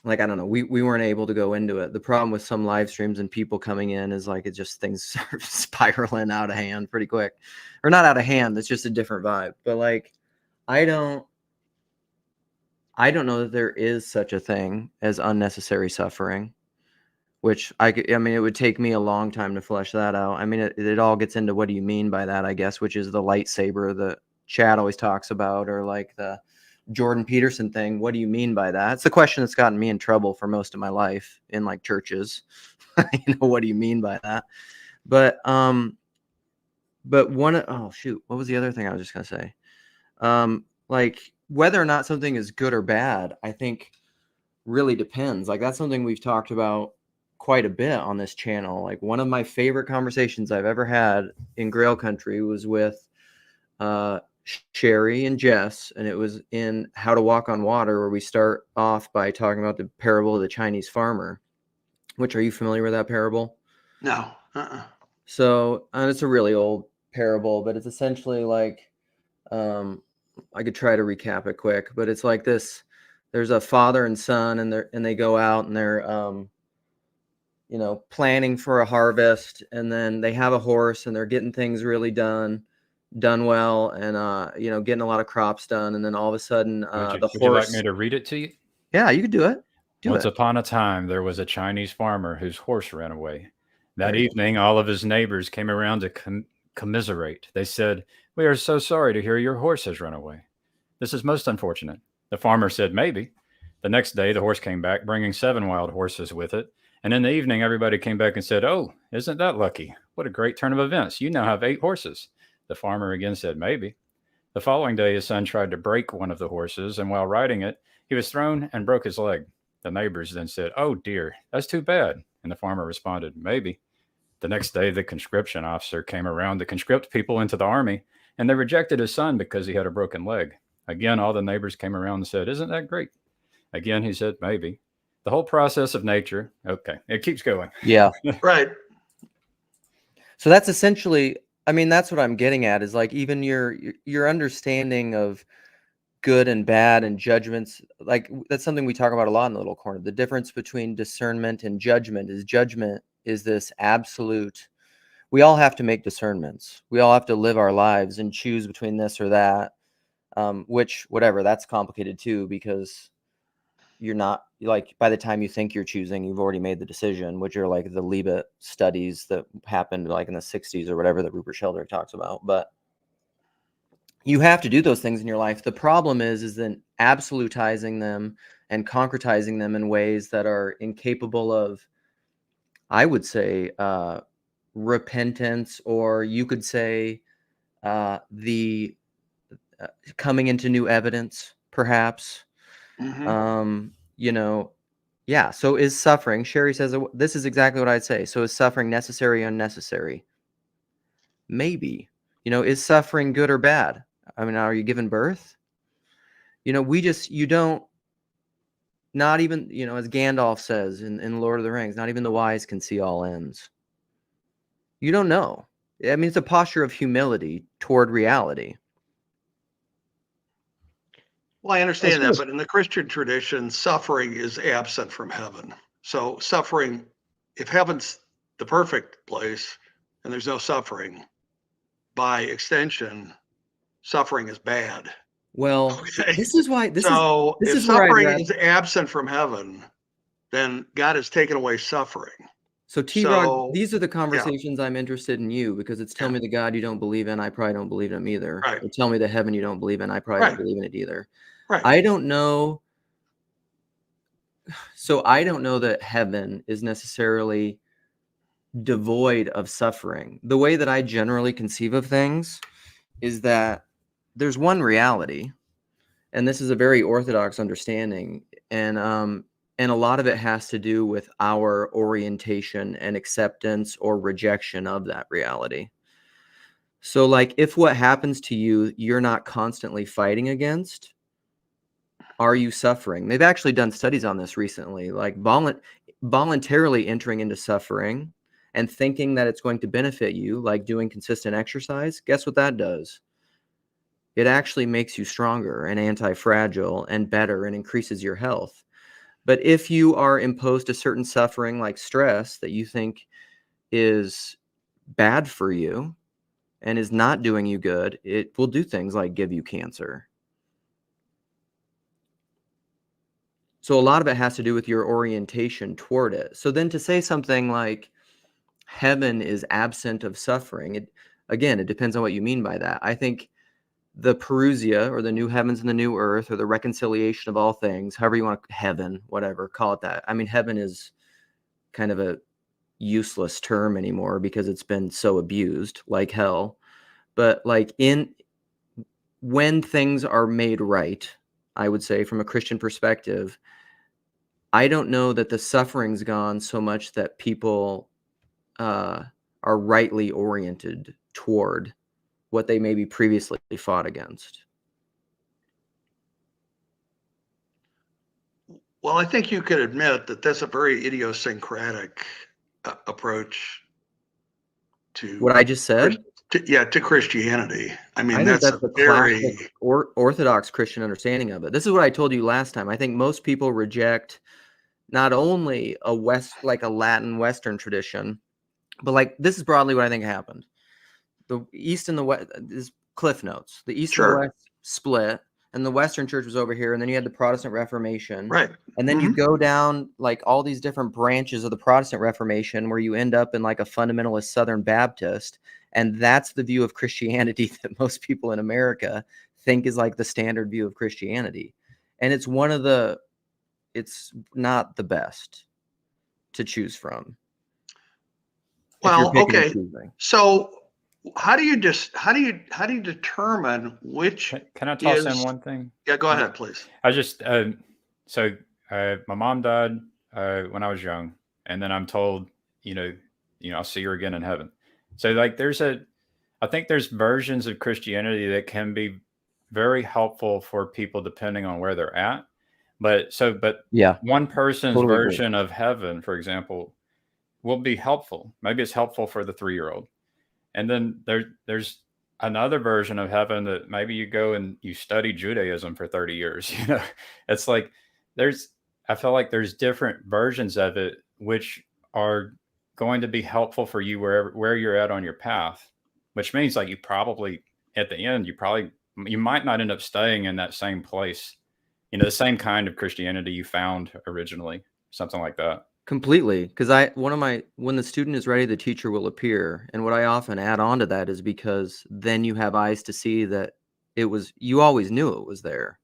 like I don't know, we weren't able to go into it. The problem with some live streams and people coming in is like it just things are spiraling out of hand pretty quick, or not out of hand. It's just a different vibe. But like, I don't know that there is such a thing as unnecessary suffering, which I mean, it would take me a long time to flesh that out. I mean, it all gets into what do you mean by that, I guess, which is the lightsaber that Chad always talks about, or like the Jordan Peterson thing. What do you mean by that? It's the question that's gotten me in trouble for most of my life in like churches. What do you mean by that? But oh shoot, what was the other thing I was just gonna say? Like whether or not something is good or bad, I think really depends. Like that's something we've talked about quite a bit on this channel. Like one of my favorite conversations I've ever had in Grail Country was with Sherry and Jess, and it was in How to Walk on Water, where we start off by talking about the parable of the Chinese farmer. Which, are you familiar with that parable? No. So, and it's a really old parable, but it's essentially like, I could try to recap it quick, but it's like this: there's a father and son, and they go out and they're planning for a harvest, and then they have a horse and they're getting things really done well, and getting a lot of crops done, and then all of a sudden the horse. Would you like me to read it to you? Yeah, you could do it. Once upon a time, there was a Chinese farmer whose horse ran away. That There you evening, all of his neighbors came around to commiserate. They said, "We are so sorry to hear your horse has run away. This is most unfortunate." The farmer said, "Maybe." The next day, the horse came back, bringing 7 wild horses with it. And in the evening, everybody came back and said, "Oh, isn't that lucky? What a great turn of events. You now have 8 horses." The farmer again said, "Maybe." The following day, his son tried to break one of the horses, and while riding it, he was thrown and broke his leg. The neighbors then said, "Oh dear, that's too bad." And the farmer responded, "Maybe." The next day, the conscription officer came around to conscript people into the army, and they rejected his son because he had a broken leg. Again, all the neighbors came around and said, "Isn't that great?" Again, he said, "Maybe." The whole process of nature. Okay, it keeps going. Yeah. Right. So that's essentially, I mean, that's what I'm getting at, is like even your understanding of good and bad and judgments, like that's something we talk about a lot in the Little Corner. The difference between discernment and judgment is this absolute. We all have to make discernments. We all have to live our lives and choose between this or that, which whatever, that's complicated too, because you're not, like, by the time you think you're choosing, you've already made the decision, which are like the Libet studies that happened like in the 60s or whatever that Rupert Sheldrake talks about. But you have to do those things in your life. The problem is then absolutizing them and concretizing them in ways that are incapable of, I would say, repentance, or you could say the coming into new evidence, perhaps. Mhm. Yeah. So is suffering, Sherry says, this is exactly what I'd say. So is suffering necessary or unnecessary? Maybe. Is suffering good or bad? I mean, are you given birth? You don't, not even, as Gandalf says in Lord of the Rings, not even the wise can see all ends. You don't know. I mean, it's a posture of humility toward reality. Well, I understand that, but in the Christian tradition, suffering is absent from heaven. So suffering, if heaven's the perfect place and there's no suffering, by extension, suffering is bad. Well, Okay. this is why So if is where suffering is absent from heaven, then God has taken away suffering. So T-Rog, So, these are the conversations I'm interested in you, because it's tell Yeah. me the God you don't believe in, I probably don't believe in him either. Right. Or tell me the heaven you don't believe in, I probably don't Right. believe in it either. Right. I don't know. So I don't know that heaven is necessarily devoid of suffering. The way that I generally conceive of things is that there's one reality, and this is a very orthodox understanding, and a lot of it has to do with our orientation and acceptance or rejection of that reality. So, like, if what happens to you, you're not constantly fighting against, are you suffering? They've actually done studies on this recently, like voluntarily entering into suffering and thinking that it's going to benefit you, like doing consistent exercise. Guess what that does? It actually makes you stronger and anti-fragile and better and increases your health. But if you are imposed a certain suffering like stress that you think is bad for you and is not doing you good, it will do things like give you cancer. So a lot of it has to do with your orientation toward it. So then to say something like heaven is absent of suffering, it depends on what you mean by that. I think the parousia, or the new heavens and the new earth, or the reconciliation of all things, however you want to, heaven, whatever, call it that. I mean, heaven is kind of a useless term anymore because it's been so abused, like hell. But like when things are made right, I would say from a Christian perspective, I don't know that the suffering's gone so much that people are rightly oriented toward what they maybe previously fought against. Well, I think you could admit that that's a very idiosyncratic approach to What I just said, to Christianity. I mean, I think that's that's a the very classic Orthodox Christian understanding of it. This is what I told you last time. I think most people reject not only a Latin Western tradition, but like this is broadly what I think happened. The East and the West is Cliff Notes. The East and the Sure. West split, and the Western Church was over here, and then you had the Protestant Reformation. right. And then you Mhm. go down like all these different branches of the Protestant Reformation where you end up in like a fundamentalist Southern Baptist. And that's the view of Christianity that most people in America think is like the standard view of Christianity. And it's not the best to choose from. If you're Well, picking and okay. choosing. So how do you determine which Can I toss in is? one thing? Yeah, go ahead, please. I just my mom died when I was young, and then I'm told, I'll see her again in heaven. So like, I think there's versions of Christianity that can be very helpful for people depending on where they're at. But Yeah, one person's totally agree. version of heaven, for example, will be helpful. Maybe it's helpful for the 3-year-old. And then there's another version of heaven that maybe you go and you study Judaism for 30 years. It's like I feel like there's different versions of it which are going to be helpful for you where you're at on your path, which means like you probably at the end you might not end up staying in that same place, the same kind of Christianity you found originally, something like that. Completely, because when the student is ready, the teacher will appear. And what I often add on to that is because then you have eyes to see that you always knew it was there.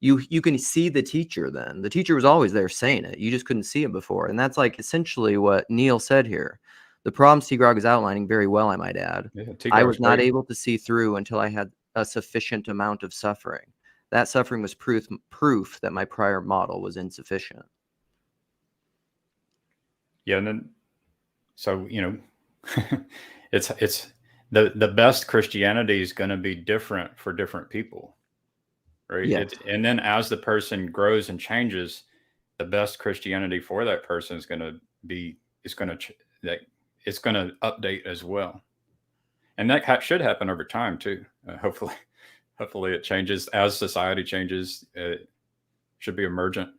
You can see the teacher then. The teacher was always there saying it. You just couldn't see it before. And that's like essentially what Neil said here. The problems T-Grog is outlining very well, I might add. Yeah, I was not able to see through until I had a sufficient amount of suffering. That suffering was proof that my prior model was insufficient. Yeah, and then so it's the best Christianity is going to be different for different people, right? Yes. And then as the person grows and changes, the best Christianity for that person is going to update as well, and that should happen over time too. Hopefully it changes as society changes. It should be emergent.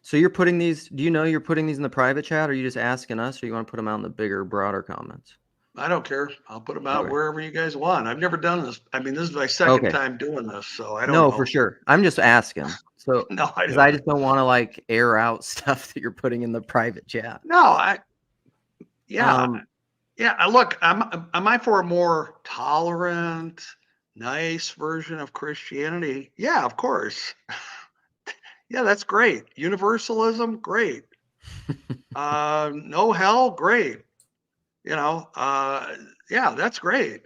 So you're putting these, do you know you're putting these in the private chat, or are you just asking us, or you want to put them out in the bigger, broader comments? I don't care. I'll put them out Okay. wherever you guys want. I've never done this. I mean, this is my second Okay. time doing this, so I don't No, know. for sure. I'm just asking. So, No, I because I don't. just don't want to like air out stuff that you're putting in the private chat. No, yeah, Um, yeah. Look, am I for a more tolerant, nice version of Christianity? Yeah, of course. Yeah, that's great. Universalism, great. No hell, great. You know, yeah, that's great.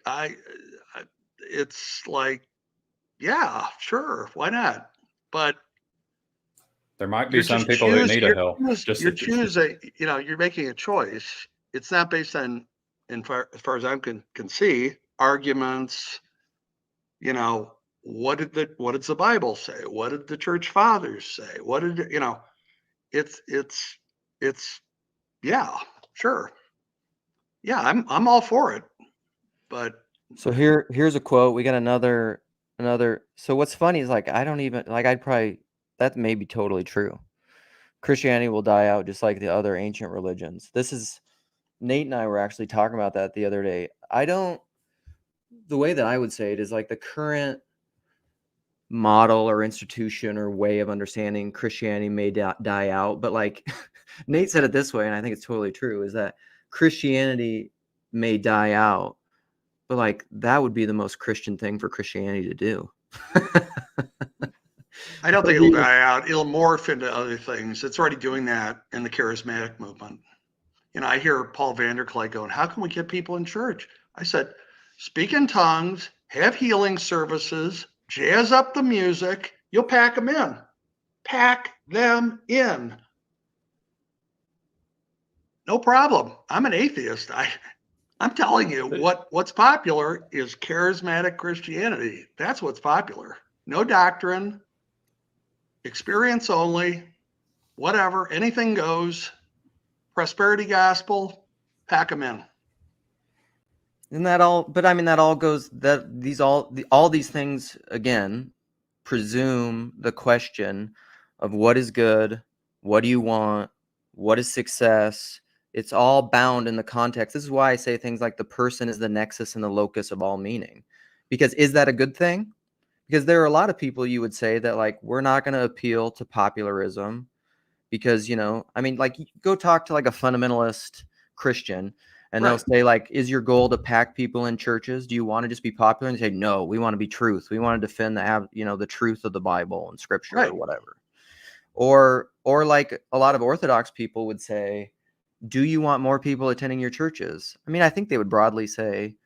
It's like, yeah, sure, why not? But There might be you're some just people that need a hell. you're choosing, you know, you're making a choice. It's not based on, as far as I can see, arguments. You know, what did the Bible say? What did the church fathers say? What did you know? It's yeah, sure, yeah, I'm all for it. But so here's a quote. We got another. So what's funny is like I don't even like that may be totally true. Christianity will die out just like the other ancient religions. Nate and I were actually talking about that the other day. The way that I would say it is like the current model or institution or way of understanding Christianity may die out, but like Nate said it this way, and I think it's totally true, is that Christianity may die out, but like that would be the most Christian thing for Christianity to do. I don't think it'll die out. It'll morph into other things. It's already doing that in the charismatic movement. You know, I hear Paul Vanderklein going, "How can we get people in church?" I said, "Speak in tongues, have healing services, jazz up the music. You'll pack them in. Pack them in. No problem. I'm an atheist. I'm telling you, what's popular is charismatic Christianity. That's what's popular. No doctrine, experience only, whatever, anything goes. Prosperity gospel, pack them in." Isn't that all? But I mean, that all goes that all these things again presume the question of what is good, what do you want, what is success. It's all bound in the context. This is why I say things like the person is the nexus and the locus of all meaning. Because is that a good thing? Because there are a lot of people you would say that like we're not going to appeal to popularism because, you know, I mean, like go talk to like a fundamentalist Christian and they'll Right. say like, is your goal to pack people in churches? Do you want to just be popular? And they say, no, we want to be truth. We want to defend the truth of the Bible and scripture Right. or whatever. Or like a lot of Orthodox people would say, do you want more people attending your churches? I mean, I think they would broadly say,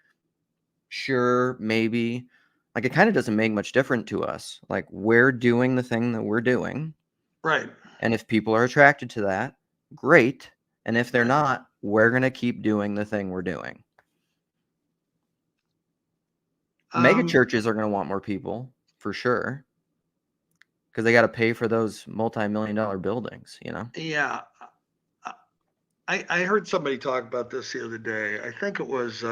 sure, maybe. Like it kind of doesn't make much difference to us. Like we're doing the thing that we're doing. Right. And if people are attracted to that, great. And if they're Right. not, we're going to keep doing the thing we're doing. Mega churches are going to want more people for sure because they got to pay for those multi-million-dollar buildings, you know? Yeah. I heard somebody talk about this the other day. I think it was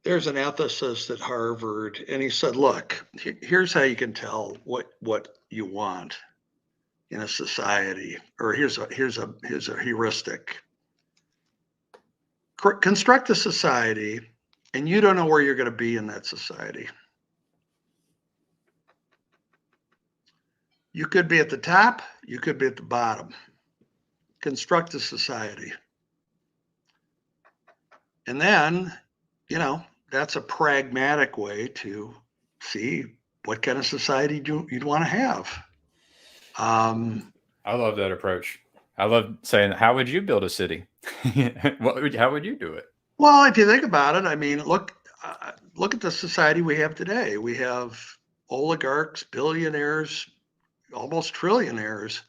there's an ethicist at Harvard, and he said, "Look, here's how you can tell what you want in a society, or here's a heuristic. Construct a society, and you don't know where you're going to be in that society. You could be at the top, you could be at the bottom. Construct a society, and then, you know, that's a pragmatic way to see what kind of society you'd want to have." I love that approach. I love saying, how would you build a city? How would you do it? Well, if you think about it, I mean, look at the society we have today. We have oligarchs, billionaires, almost trillionaires,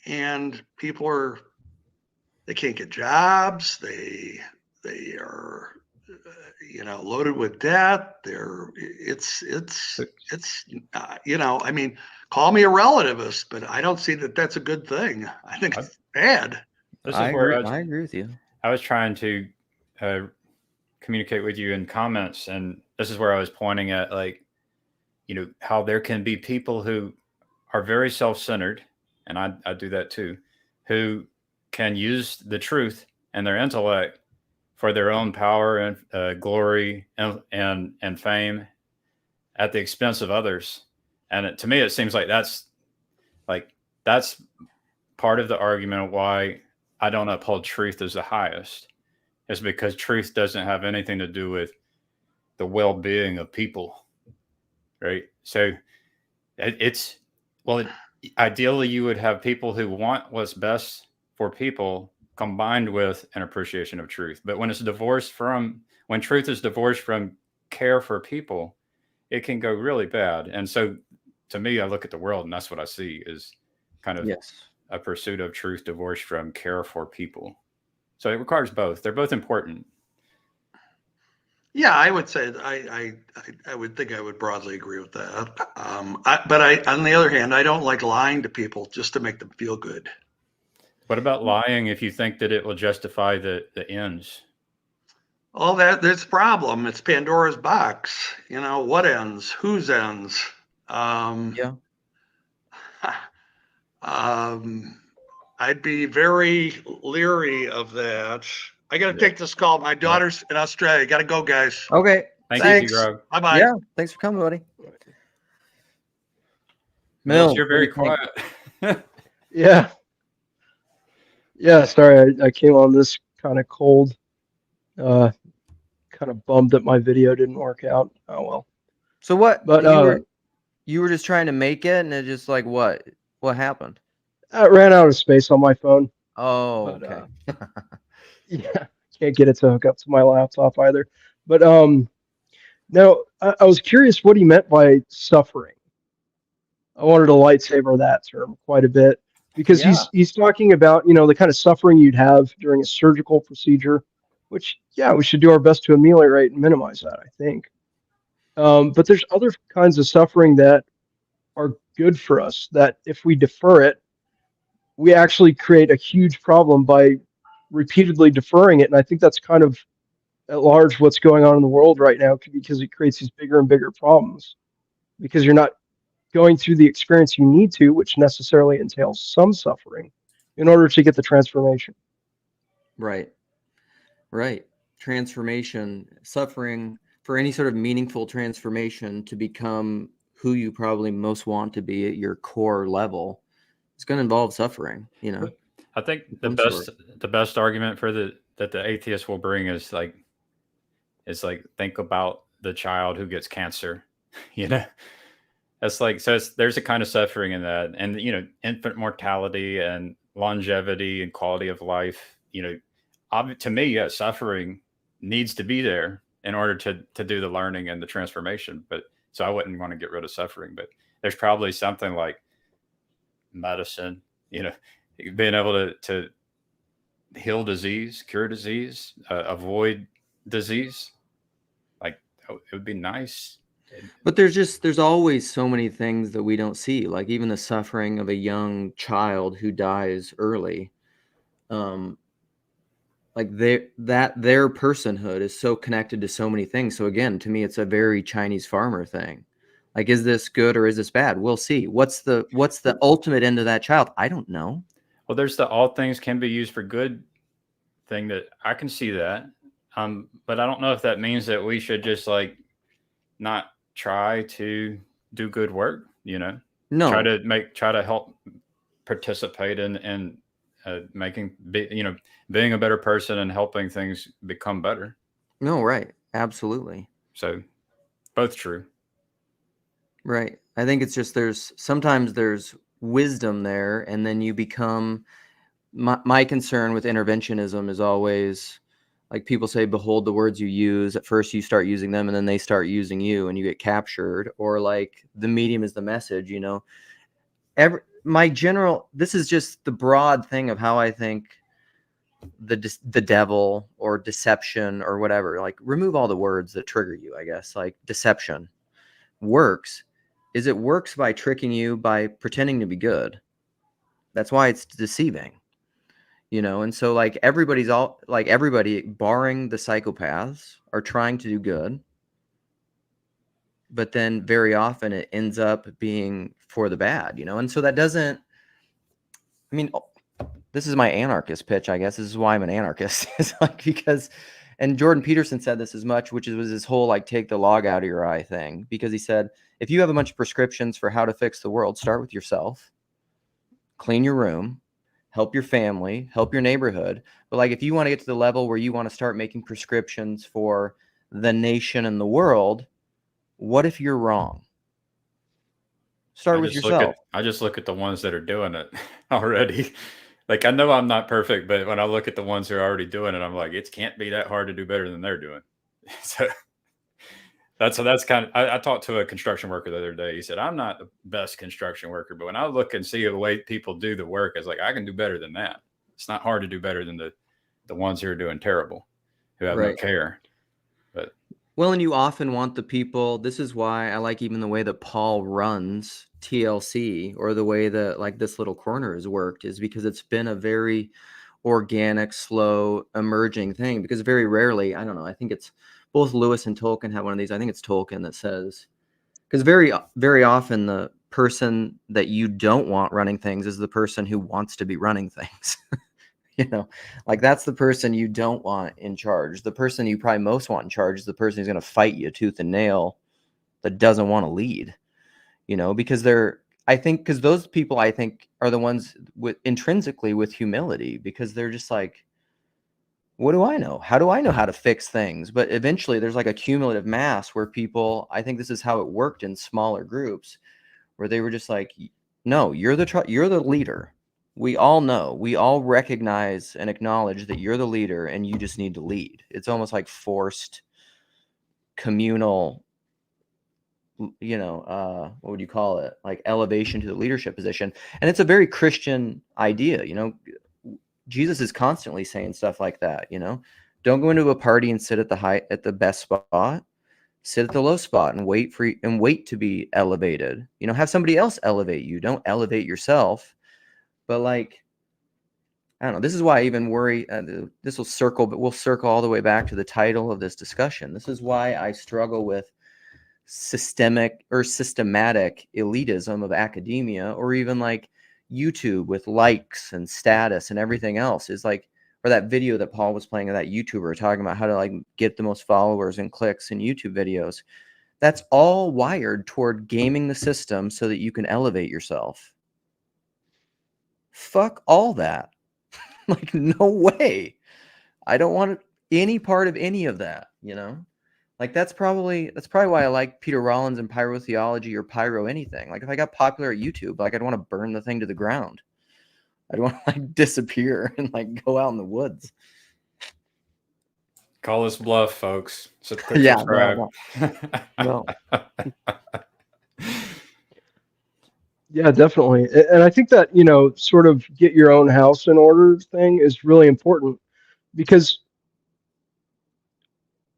and people they can't get jobs. They are loaded with debt. It's you know, I mean, call me a relativist, but I don't see that that's a good thing. I think it's bad. This is I where agree with you. I was trying to communicate with you in comments, and this is where I was pointing at, like, you know, how there can be people who are very self-centered, and I do that too, who can use the truth and their intellect for their own power and glory and fame at the expense of others. And to me, it seems like that's part of the argument of why I don't uphold truth as the highest, is because truth doesn't have anything to do with the well-being of people, right? So it's ideally you would have people who want what's best for people combined with an appreciation of truth. But when truth is divorced from care for people, it can go really bad. And so to me, I look at the world and that's what I see is kind of Yes. a pursuit of truth divorced from care for people. So it requires both. They're both important. Yeah, I would say I would think I would broadly agree with that. On the other hand, I don't like lying to people just to make them feel good. What about lying if you think that it will justify the ends? All there's a problem. It's Pandora's box. You know, what ends? Whose ends? Yeah. I'd be very leery of that. I got to take this call. My daughter's in Australia. Got to go, guys. Okay. Thank Thanks. you, Grog. Bye-bye. Yeah. Thanks for coming, buddy. Mills, Mil, you're very quiet. Yeah. Yeah, sorry, I came on this kind of cold. Kind of bummed that my video didn't work out. Oh well. So what? But you were just trying to make it, and it just like what? What happened? I ran out of space on my phone. Oh, But, okay. Yeah, can't get it to hook up to my laptop either. But no, I was curious what he meant by suffering. I wanted to lightsaber that term quite a bit because Yeah. he's talking about, you know, the kind of suffering you'd have during a surgical procedure, which yeah, we should do our best to ameliorate and minimize that, I think. But there's other kinds of suffering that are good for us that if we defer it, we actually create a huge problem by repeatedly deferring it. And I think that's kind of at large what's going on in the world right now because it creates these bigger and bigger problems because you're not going through the experience you need to, which necessarily entails some suffering in order to get the transformation. Right. Right. Transformation, suffering for any sort of meaningful transformation to become who you probably most want to be at your core level. It's going to involve suffering, you know. I think Some sort. the best argument for that the atheist will bring is like think about the child who gets cancer, you know. That's like there's a kind of suffering in that, and you know, infant mortality and longevity and quality of life. You know, to me, yeah, suffering needs to be there in order to do the learning and the transformation. But so I wouldn't want to get rid of suffering, but there's probably something like medicine, you know, being able to heal disease, cure disease, avoid disease. Like it would be nice. But there's always so many things that we don't see, like even the suffering of a young child who dies early. Like their personhood is so connected to so many things. So again, to me, it's a very Chinese farmer thing. Like, is this good or is this bad? We'll see. What's the ultimate end of that child? I don't know. Well, there's the all things can be used for good thing that I can see that. But I don't know if that means that we should just like not try to do good work, you know, No. try to help participate in making, you know, being a better person and helping things become better. No, right. Absolutely. So both true. Right. I think it's just sometimes there's wisdom there, and then you become my concern with interventionism is always like people say, behold the words you use. At first you start using them and then they start using you and you get captured, or like the medium is the message, you know. This is just the broad thing of how I think the devil or deception or whatever, like remove all the words that trigger you, I guess, like deception works it works by tricking you by pretending to be good. That's why it's deceiving, you know. And so like everybody barring the psychopaths are trying to do good, but then very often it ends up being for the bad, you know. And so that doesn't, I mean, this is my anarchist pitch, I guess. This is why I'm an anarchist. It's like because, and Jordan Peterson said this as much, which was his whole like take the log out of your eye thing, because he said, if you have a bunch of prescriptions for how to fix the world, start with yourself, clean your room, help your family, help your neighborhood. But like, if you want to get to the level where you want to start making prescriptions for the nation and the world, what if you're wrong? Start with yourself. I just look at the ones that are doing it already. Like, I know I'm not perfect, but when I look at the ones who are already doing it, I'm like, it can't be that hard to do better than they're doing. So that's kind of, I talked to a construction worker the other day. He said, I'm not the best construction worker, but when I look and see the way people do the work, it's like, I can do better than that. It's not hard to do better than the ones who are doing terrible, who have no care. But well, and you often want the people, this is why I like even the way that Paul runs TLC, or the way that like this little corner has worked, is because it's been a very organic, slow, emerging thing. Because very rarely, I don't know, I think it's both Lewis and Tolkien have one of these. I think it's Tolkien that says, because very, very often the person that you don't want running things is the person who wants to be running things. You know, like that's the person you don't want in charge. The person you probably most want in charge is the person who's going to fight you tooth and nail, that doesn't want to lead, you know, because I think, because those people, I think, are the ones with intrinsically with humility, because they're just like, what do I know? How do I know how to fix things? But eventually there's like a cumulative mass where people, I think this is how it worked in smaller groups, where they were just like, no, you're the leader. We all know, we all recognize and acknowledge that you're the leader and you just need to lead. It's almost like forced communal, you know, what would you call it? Like elevation to the leadership position. And it's a very Christian idea, you know. Jesus is constantly saying stuff like that, you know. Don't go into a party and sit at the best spot. Sit at the low spot and wait to be elevated. You know, have somebody else elevate you. Don't elevate yourself. But like, I don't know. This is why I even worry. This will circle, but we'll circle all the way back to the title of this discussion. This is why I struggle with systemic or systematic elitism of academia, or even like YouTube with likes and status and everything else. Is like, or that video that Paul was playing of that YouTuber talking about how to like get the most followers and clicks in YouTube videos. That's all wired toward gaming the system so that you can elevate yourself. Fuck all that. Like, no way. I don't want any part of any of that, you know? Like that's probably why I like Peter Rollins and pyrotheology, or pyro anything. Like if I got popular at YouTube, like I'd want to burn the thing to the ground. I'd want to like disappear and like go out in the woods. call us bluff, folks. So Yeah, subscribe. no. Yeah, definitely. And I think that, you know, sort of get your own house in order thing is really important, because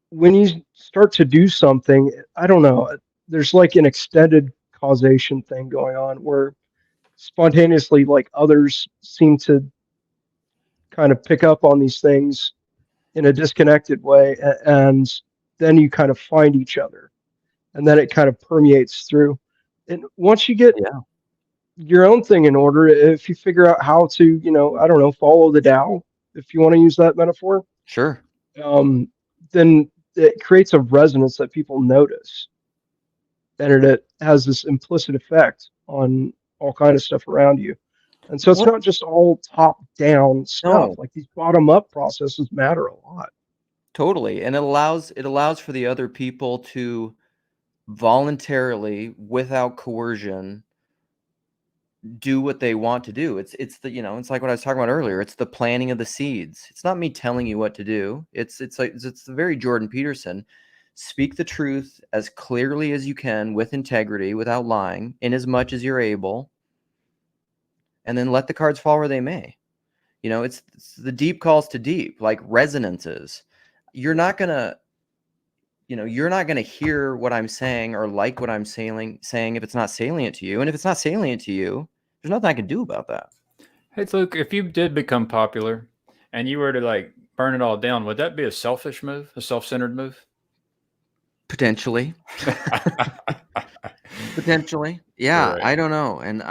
when you start to do something, I don't know, there's like an extended causation thing going on where spontaneously, like others seem to kind of pick up on these things in a disconnected way, and then you kind of find each other, and then it kind of permeates through. And once you get your own thing in order, if you figure out how to, you know, I don't know, follow the Tao, if you want to use that metaphor, Sure. Then it creates a resonance that people notice, and it has this implicit effect on all kind of stuff around you. And so it's not just all top down stuff. No. Like these bottom up processes matter a lot. Totally. And it allows for the other people to voluntarily, without coercion, do what they want to do. It's the, you know, it's like what I was talking about earlier. It's the planting of the seeds. It's not me telling you what to do. It's the very Jordan Peterson. Speak the truth as clearly as you can, with integrity, without lying, in as much as you're able, and then let the cards fall where they may. You know, it's the deep calls to deep, like resonances. You're not gonna hear what I'm saying or like what I'm saying if it's not salient to you. And if it's not salient to you, there's nothing I can do about that. Hey, Luke, if you did become popular and you were to like burn it all down, would that be a selfish move, a self-centered move? Potentially. Potentially. Yeah, Right. I don't know. And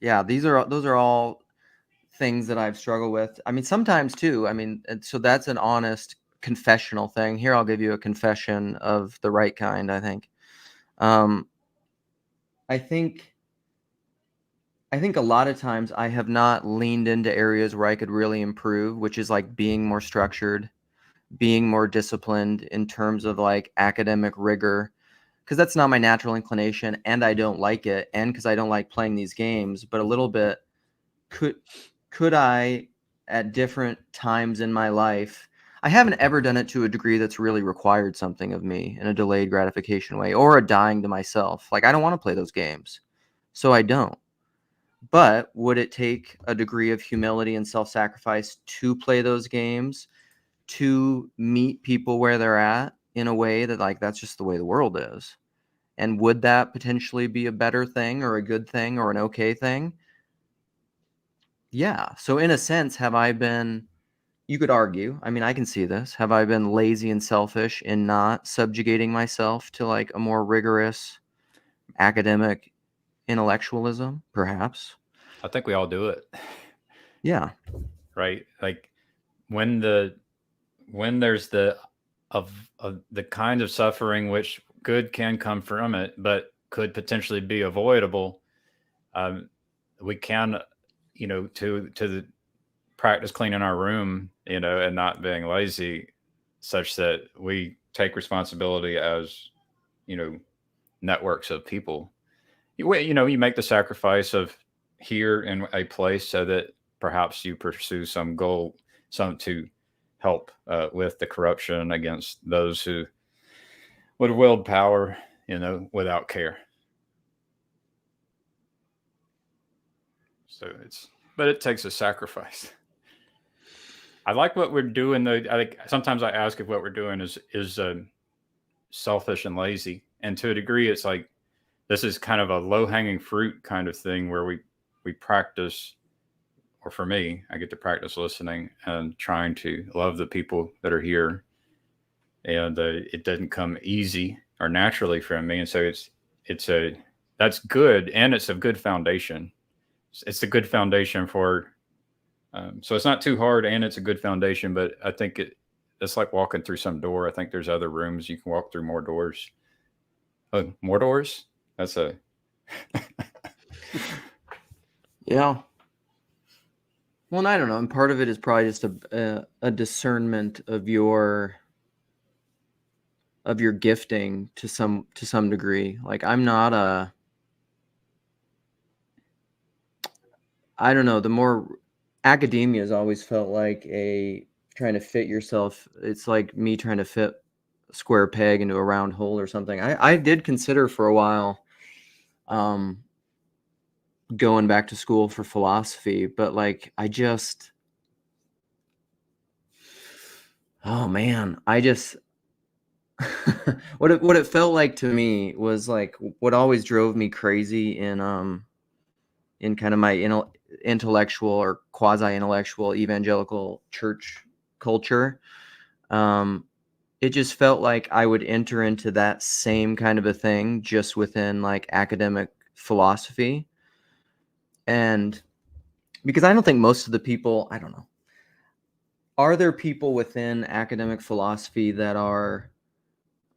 those are all things that I've struggled with. I mean, sometimes too. I mean, so that's an honest confessional thing. Here, I'll give you a confession of the right kind, I think. Um, I think a lot of times I have not leaned into areas where I could really improve, which is like being more structured, being more disciplined in terms of like academic rigor, because that's not my natural inclination and I don't like it, and because I don't like playing these games. But a little bit, could I at different times in my life, I haven't ever done it to a degree that's really required something of me in a delayed gratification way or a dying to myself. Like I don't want to play those games, so I don't. But would it take a degree of humility and self-sacrifice to play those games, to meet people where they're at in a way that like that's just the way the world is? And would that potentially be a better thing or a good thing or an okay thing? Yeah. So in a sense, have I been, you could argue, I mean, I can see this. Have I been lazy and selfish in not subjugating myself to like a more rigorous academic intellectualism, perhaps? I think we all do it, Yeah. right? Like when there's of the kind of suffering which good can come from it, but could potentially be avoidable. We can, to the practice cleaning our room, and not being lazy, such that we take responsibility as, networks of people. You make the sacrifice of here in a place so that perhaps you pursue some goal, some to help with the corruption against those who would wield power, without care. So but it takes a sacrifice. I like what we're doing though. I think sometimes I ask if what we're doing is selfish and lazy, and to a degree, it's like this is kind of a low hanging fruit kind of thing where we practice, or for me, I get to practice listening and trying to love the people that are here, and it doesn't come easy or naturally from me, and so that's good, and it's a good foundation. It's a good foundation for. So it's not too hard, and it's a good foundation. But I think it's like walking through some door. I think there's other rooms you can walk through, more doors. Oh, more doors. That's a Yeah. Well, and I don't know. And part of it is probably just a discernment of your gifting to some degree. Like I'm not I don't know, the more academia has always felt like a trying to fit yourself. It's like me trying to fit a square peg into a round hole or something. I did consider for a while going back to school for philosophy, but like oh man, what it felt like to me was like what always drove me crazy in kind of my intellectual or quasi-intellectual evangelical church culture. It just felt like I would enter into that same kind of a thing just within like academic philosophy. And because I don't think most of the people, I don't know, are there people within academic philosophy that are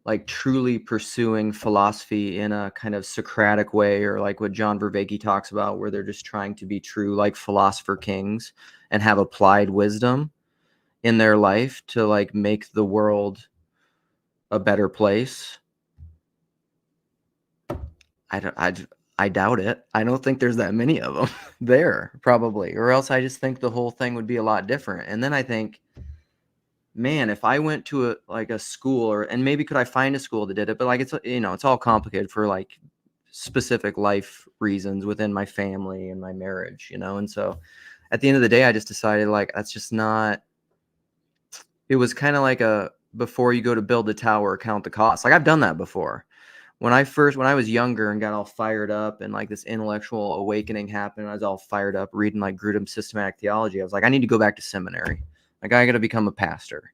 like truly pursuing philosophy in a kind of Socratic way, or like what John Vervaeke talks about, where they're just trying to be true, like philosopher kings and have applied wisdom in their life to like make the world a better place? I doubt it. I don't think there's that many of them there, probably, or else I just think the whole thing would be a lot different. And then I think, man, if I went to a school, and maybe could I find a school that did it, but like it's all complicated for like specific life reasons within my family and my marriage, and so at the end of the day, I just decided like that's just not. It was kind of like before you go to build a tower, count the cost. Like I've done that before. When I was younger and got all fired up and like this intellectual awakening happened, I was all fired up reading like Grudem's Systematic Theology. I was like, I need to go back to seminary. Like I got to become a pastor.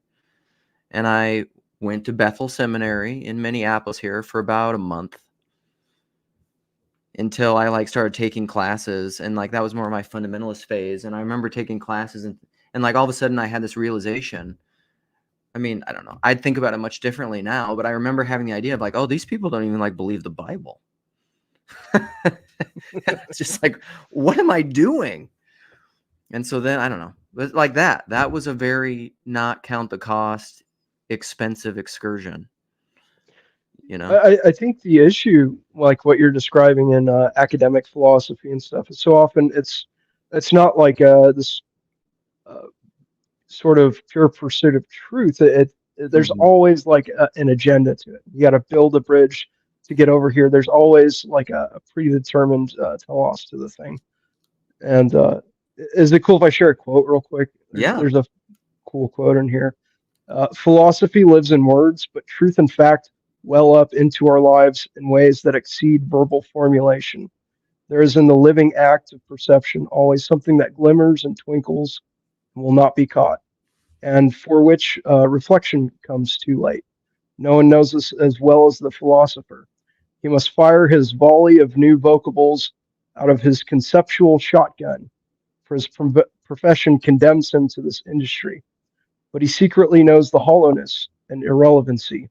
And I went to Bethel Seminary in Minneapolis here for about a month. until I like started taking classes, and like that was more of my fundamentalist phase. And I remember taking classes, and like all of a sudden I had this realization. I mean, I don't know. I'd think about it much differently now, but I remember having the idea of like, oh, these people don't even like believe the Bible. It's just like, what am I doing? And so then I don't know, but like that was a very not count the cost, expensive excursion. You know? I think the issue, like what you're describing in academic philosophy and stuff, is so often it's not like this uh, sort of pure pursuit of truth. There's Mhm. always like an agenda to it. You got to build a bridge to get over here. There's always like a predetermined telos to the thing. And is it cool if I share a quote real quick? Yeah. There's a cool quote in here. Philosophy lives in words, but truth and fact well up into our lives in ways that exceed verbal formulation. There is in the living act of perception always something that glimmers and twinkles and will not be caught, and for which reflection comes too late. No one knows this as well as the philosopher. He must fire his volley of new vocables out of his conceptual shotgun, for his profession condemns him to this industry. But he secretly knows the hollowness and irrelevancy.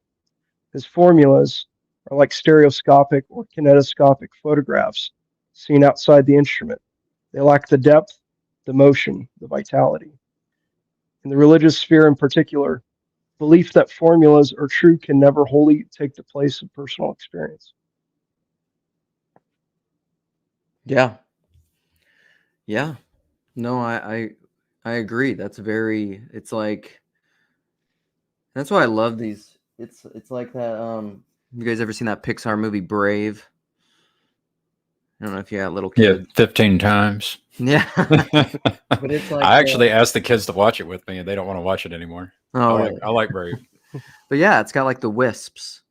His formulas are like stereoscopic or kinetoscopic photographs seen outside the instrument. They lack the depth, the motion, the vitality. In the religious sphere in particular, belief that formulas are true can never wholly take the place of personal experience. Yeah. Yeah. No, I agree. That's very, it's like, that's why I love these. It's like that. You guys ever seen that Pixar movie Brave? I don't know if you got little Yeah, kids. 15 times. Yeah. But it's like I actually asked the kids to watch it with me, and they don't want to watch it anymore. Oh, really? I like Brave. But yeah, it's got like the wisps,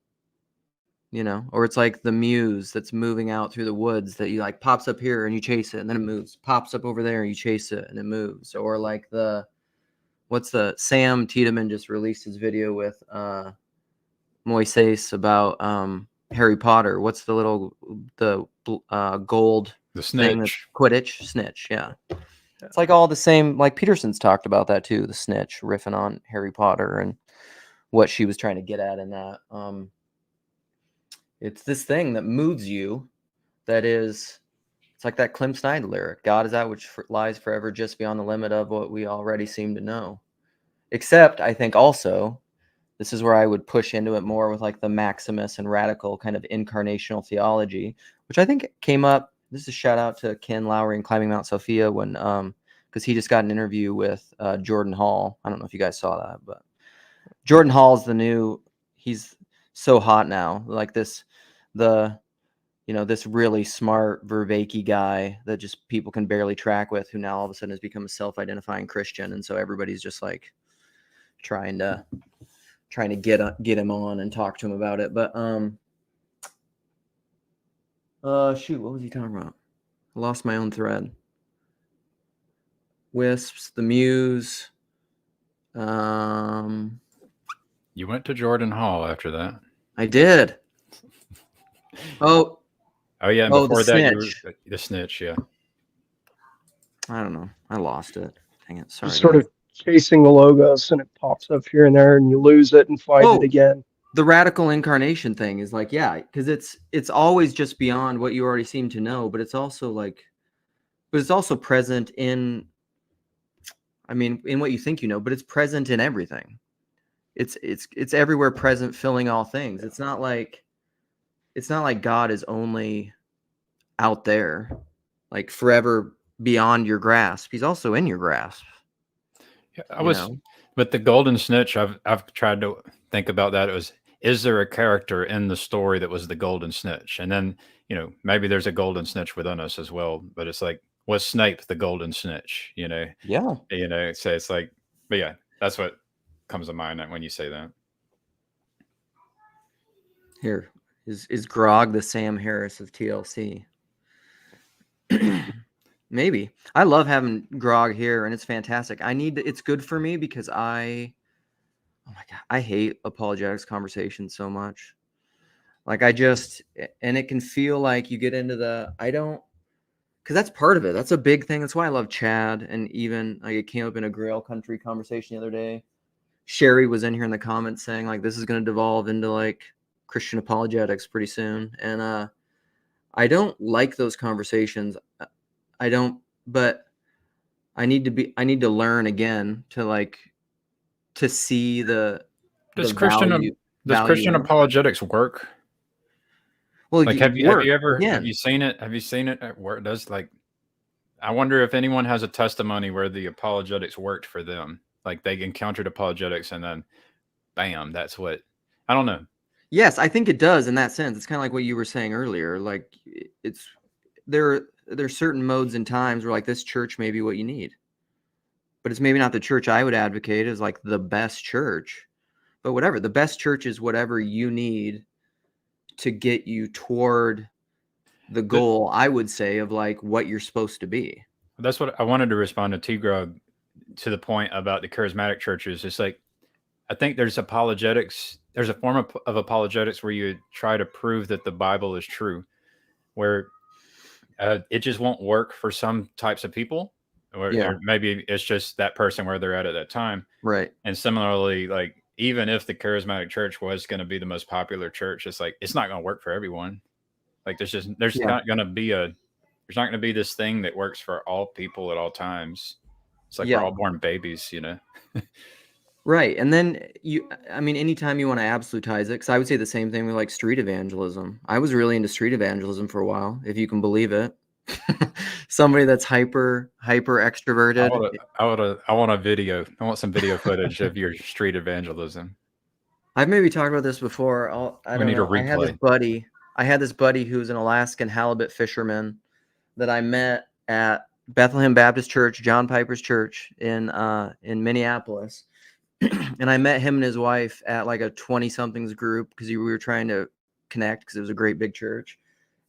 or it's like the muse that's moving out through the woods that you like pops up here and you chase it and then it moves, pops up over there and you chase it and it moves. Or like Sam Tiedemann just released his video with Moises about Harry Potter. What's the gold The thing that's snitch. Quidditch? Snitch, yeah. It's like all the same, like Peterson's talked about that too, the snitch, riffing on Harry Potter and what she was trying to get at in that. It's this thing that moves you that is, it's like that Clem Snyder lyric, God is that which lies forever just beyond the limit of what we already seem to know. Except I think also, this is where I would push into it more with like the Maximus and radical kind of incarnational theology, which I think came up. This is a shout out to Ken Lowry and Climbing Mount Sophia when, because he just got an interview with Jordan Hall. I don't know if you guys saw that, but Jordan Hall's he's so hot now. Like this really smart Vervaeke guy that just people can barely track with, who now all of a sudden has become a self-identifying Christian. And so everybody's just like trying to get him on and talk to him about it. But shoot, what was he talking about? I lost my own thread. Wisps, the Muse. You went to Jordan Hall after that. I did. Oh yeah, and before that you were the snitch, yeah. I don't know. I lost it. Dang it. Sorry. Just sort of chasing the logos and it pops up here and there and you lose it and find it again. The radical incarnation thing is like, yeah, because it's always just beyond what you already seem to know, but it's also present in, I mean, in what you think you know, but it's present in everything. It's everywhere present, filling all things. It's not like God is only out there, like forever beyond your grasp. He's also in your grasp. Yeah, but the golden snitch, I've tried to think about that. Is there a character in the story that was the golden snitch? And then, maybe there's a golden snitch within us as well, but it's like, was Snape the golden snitch? Yeah. So it's like, but yeah, that's what comes to mind when you say that. Here, is Grog the Sam Harris of TLC? Maybe. I love having Grog here, and it's fantastic. It's good for me because oh my God, I hate apologetics conversations so much. Like and it can feel like you get into because that's part of it. That's a big thing. That's why I love Chad. And even like it came up in a Grail Country conversation the other day. Sherry was in here in the comments saying like this is going to devolve into like Christian apologetics pretty soon. And I don't like those conversations. I don't, but I need to learn again to see the value. Does Christian in it. apologetics work? Well, Like, have you again. seen it? Have you seen it at work? I wonder if anyone has a testimony where the apologetics worked for them. Like they encountered apologetics and then bam, that's what, I don't know. Yes, I think it does in that sense. It's kind of like what you were saying earlier. Like there's certain modes and times where like this church may be what you need. But it's maybe not the church I would advocate as like the best church. But whatever, the best church is whatever you need to get you toward the goal, I would say, of like what you're supposed to be. That's what I wanted to respond to T-Grog to the point about the charismatic churches. It's like, I think there's apologetics. There's a form of apologetics where you try to prove that the Bible is true, where it just won't work for some types of people, or maybe it's just that person where they're at that time. Right. And similarly, like even if the charismatic church was going to be the most popular church, it's like it's not going to work for everyone. Like there's not going to be this thing that works for all people at all times. It's like we're all born babies, you know. Right. And then anytime you want to absolutize it, because I would say the same thing with like street evangelism. I was really into street evangelism for a while, if you can believe it. Somebody that's hyper extroverted. I want a video. I want some video footage of your street evangelism. I've maybe talked about this before. I don't know. I had this buddy who's an Alaskan halibut fisherman that I met at Bethlehem Baptist Church, John Piper's church in Minneapolis. And I met him and his wife at like a 20-somethings group because we were trying to connect because it was a great big church.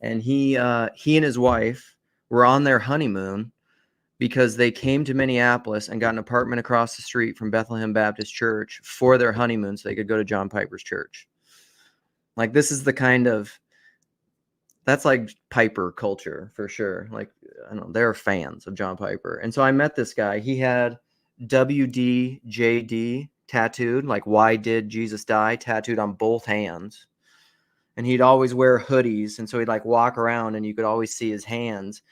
And he and his wife were on their honeymoon because they came to Minneapolis and got an apartment across the street from Bethlehem Baptist Church for their honeymoon so they could go to John Piper's church. Like this is the kind of, that's like Piper culture for sure. Like, I don't know, they're fans of John Piper. And so I met this guy. He had WDJD tattooed, like why did Jesus die, tattooed on both hands. And he'd always wear hoodies. And so he'd like walk around and you could always see his hands.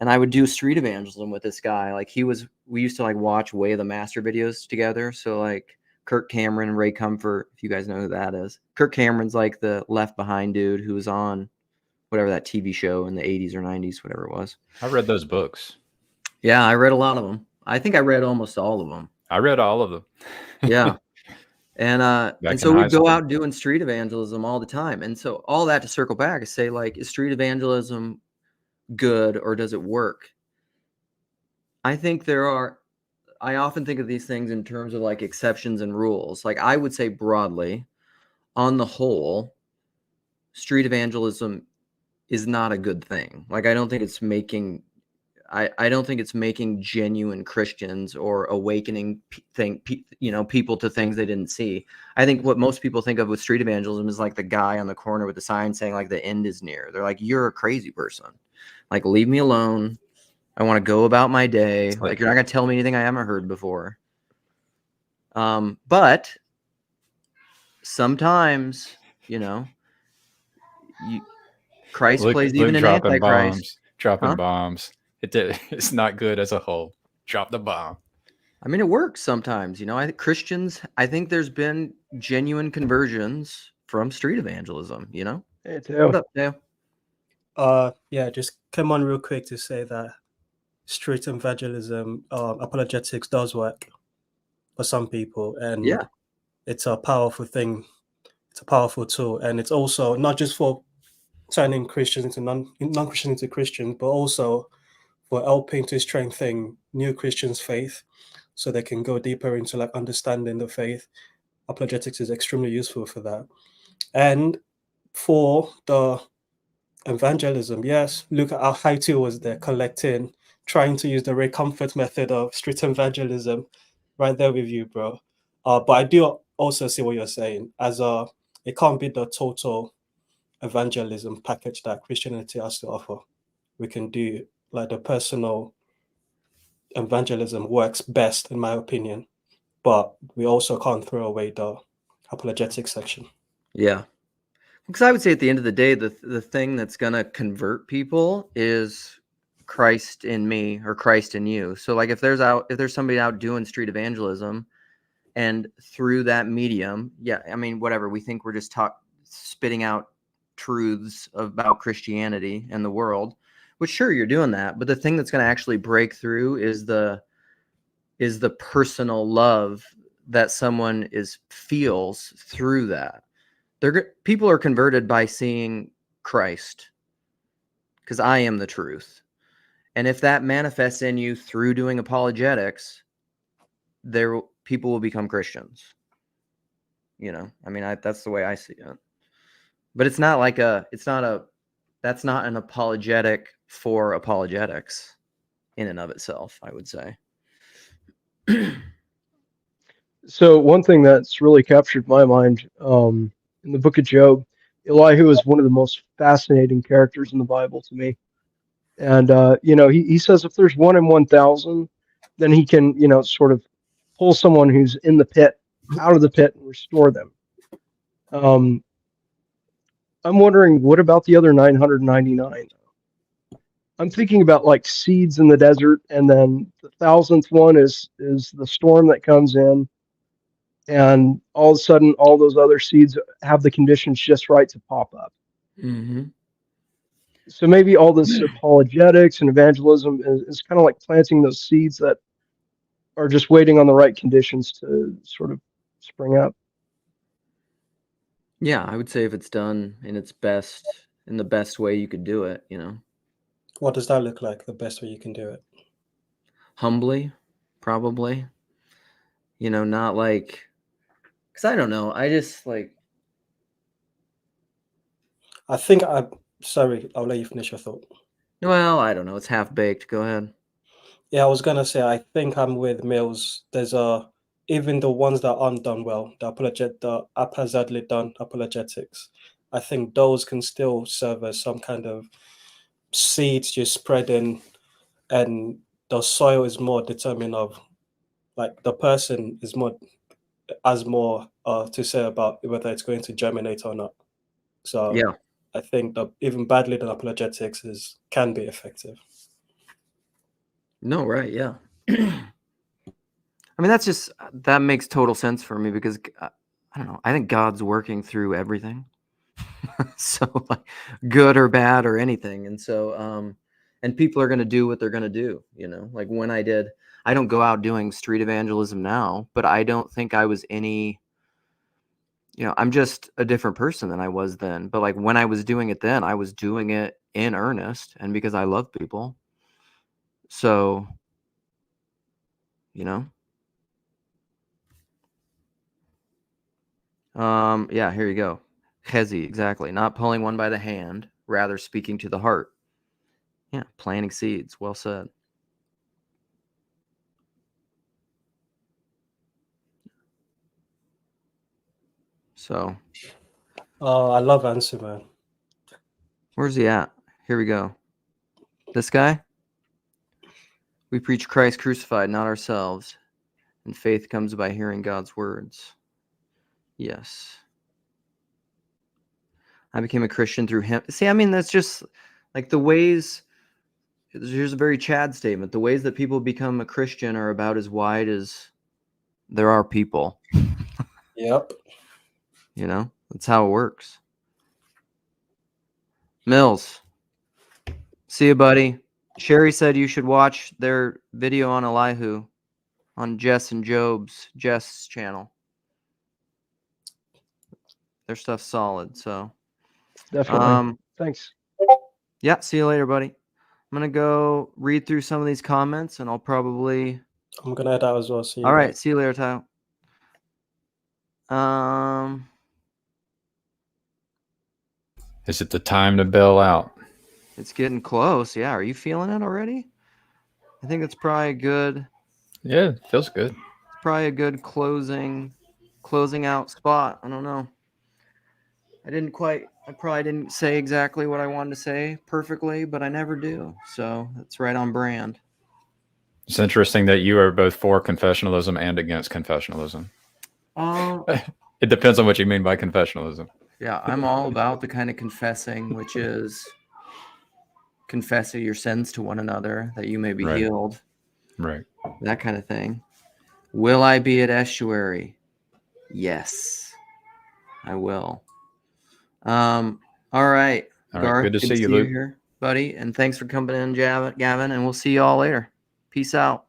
And I would do street evangelism with this guy. Like we used to like watch Way of the Master videos together. So like Kirk Cameron and Ray Comfort, if you guys know who that is. Kirk Cameron's like the Left Behind dude who was on whatever that TV show in the 80s or 90s, whatever it was. I read those books. Yeah, I read a lot of them. I think I read almost all of them. I read all of them. Yeah. And so we go out doing street evangelism all the time. And so all that to circle back is say, like, is street evangelism good or does it work? I think I often think of these things in terms of like exceptions and rules. Like I would say broadly, on the whole, street evangelism is not a good thing. Like I don't think it's making genuine Christians or awakening people to things they didn't see. I think what most people think of with street evangelism is like the guy on the corner with the sign saying like the end is near. They're like, you're a crazy person. Like, leave me alone. I want to go about my day. Like you're not going to tell me anything I haven't heard before. But sometimes, Christ plays even in Antichrist. Dropping bombs. It's not good as a whole. Drop the bomb. I mean, it works sometimes. I think Christians, there's been genuine conversions from street evangelism, Hey, Teo. What up, Teo? Yeah, just come on real quick to say that street evangelism, apologetics does work for some people. And it's a powerful thing. It's a powerful tool. And it's also not just for turning Christians into non-Christians into Christians, but also for helping to strengthen new Christians' faith so they can go deeper into like understanding the faith. Apologetics is extremely useful for that. And for the evangelism, yes, look at how Haiti was there collecting, trying to use the Ray Comfort method of street evangelism. Right there with you, bro. But I do also see what you're saying. It can't be the total evangelism package that Christianity has to offer. We can do like the personal evangelism works best, in my opinion, but we also can't throw away the apologetic section. Yeah. Because I would say at the end of the day, the thing that's going to convert people is Christ in me or Christ in you. So like if there's somebody out doing street evangelism, and through that medium, yeah, I mean, whatever, we think we're just spitting out truths about Christianity and the world, which sure, you're doing that. But the thing that's going to actually break through is the personal love that someone feels through that. People are converted by seeing Christ, because I am the truth. And if that manifests in you through doing apologetics, people will become Christians. You know, I mean, that's the way I see it. But it's not like that's not an apologetic for apologetics in and of itself, I would say. So one thing that's really captured my mind, in the book of Job, Elihu is one of the most fascinating characters in the Bible to me. And, he says if there's 1 in 1,000, then he can, sort of pull someone who's in the pit out of the pit and restore them. I'm wondering, what about the other 999? I'm thinking about like seeds in the desert, and then the 1,000th one is the storm that comes in, and all of a sudden, all those other seeds have the conditions just right to pop up. Mm-hmm. So maybe all this apologetics and evangelism is kind of like planting those seeds that are just waiting on the right conditions to sort of spring up. Yeah, I would say if it's done in the best way you could do it, What does that look like, the best way you can do it? Humbly, probably. Not like, because I don't know. I just like. Sorry, I'll let you finish your thought. Well, I don't know. It's half baked. Go ahead. Yeah, I was gonna say, I think I'm with Mills. There's even the ones that aren't done well, the haphazardly done apologetics, I think those can still serve as some kind of seeds you're spreading, and the soil is more determined of, like, the person has more to say about whether it's going to germinate or not. So Yeah. I think that even badly done apologetics can be effective. No, right. Yeah. I mean, that makes total sense for me, because I don't know. I think God's working through everything. So like good or bad or anything. And so, and people are going to do what they're going to do, like when I don't go out doing street evangelism now, but I don't think I was I'm just a different person than I was then. But like when I was doing it then, I was doing it in earnest and because I love people. So, yeah, here you go. Chezi, exactly. Not pulling one by the hand, rather speaking to the heart. Yeah, planting seeds. Well said. So. Oh, I love answer, man. Where's he at? Here we go. This guy? We preach Christ crucified, not ourselves. And faith comes by hearing God's words. Yes. I became a Christian through him. See, I mean, that's just like the ways. Here's a very Chad statement. The ways that people become a Christian are about as wide as there are people. Yep. That's how it works. Mills. See you, buddy. Sherry said you should watch their video on Elihu on Jess channel. Their stuff's solid, so Definitely. Thanks. Yeah, see you later, buddy. I'm gonna go read through some of these comments, and I'm gonna head out as well. See you. All right, see you later, Tyler. Is it the time to bail out? It's getting close. Yeah, are you feeling it already? I think it's probably good. Yeah, it feels good. It's probably a good closing out spot. I don't know. I didn't quite I probably didn't say exactly what I wanted to say perfectly, but I never do. So that's right on brand. It's interesting that you are both for confessionalism and against confessionalism. It depends on what you mean by confessionalism. Yeah, I'm all about the kind of confessing, which is confessing your sins to one another that you may be Right. healed. Right. That kind of thing. Will I be at Estuary? Yes, I will. All right. All right. Garth, Good to see you, you Luke. here, buddy. And thanks for coming in, Gavin, and we'll see you all later. Peace out.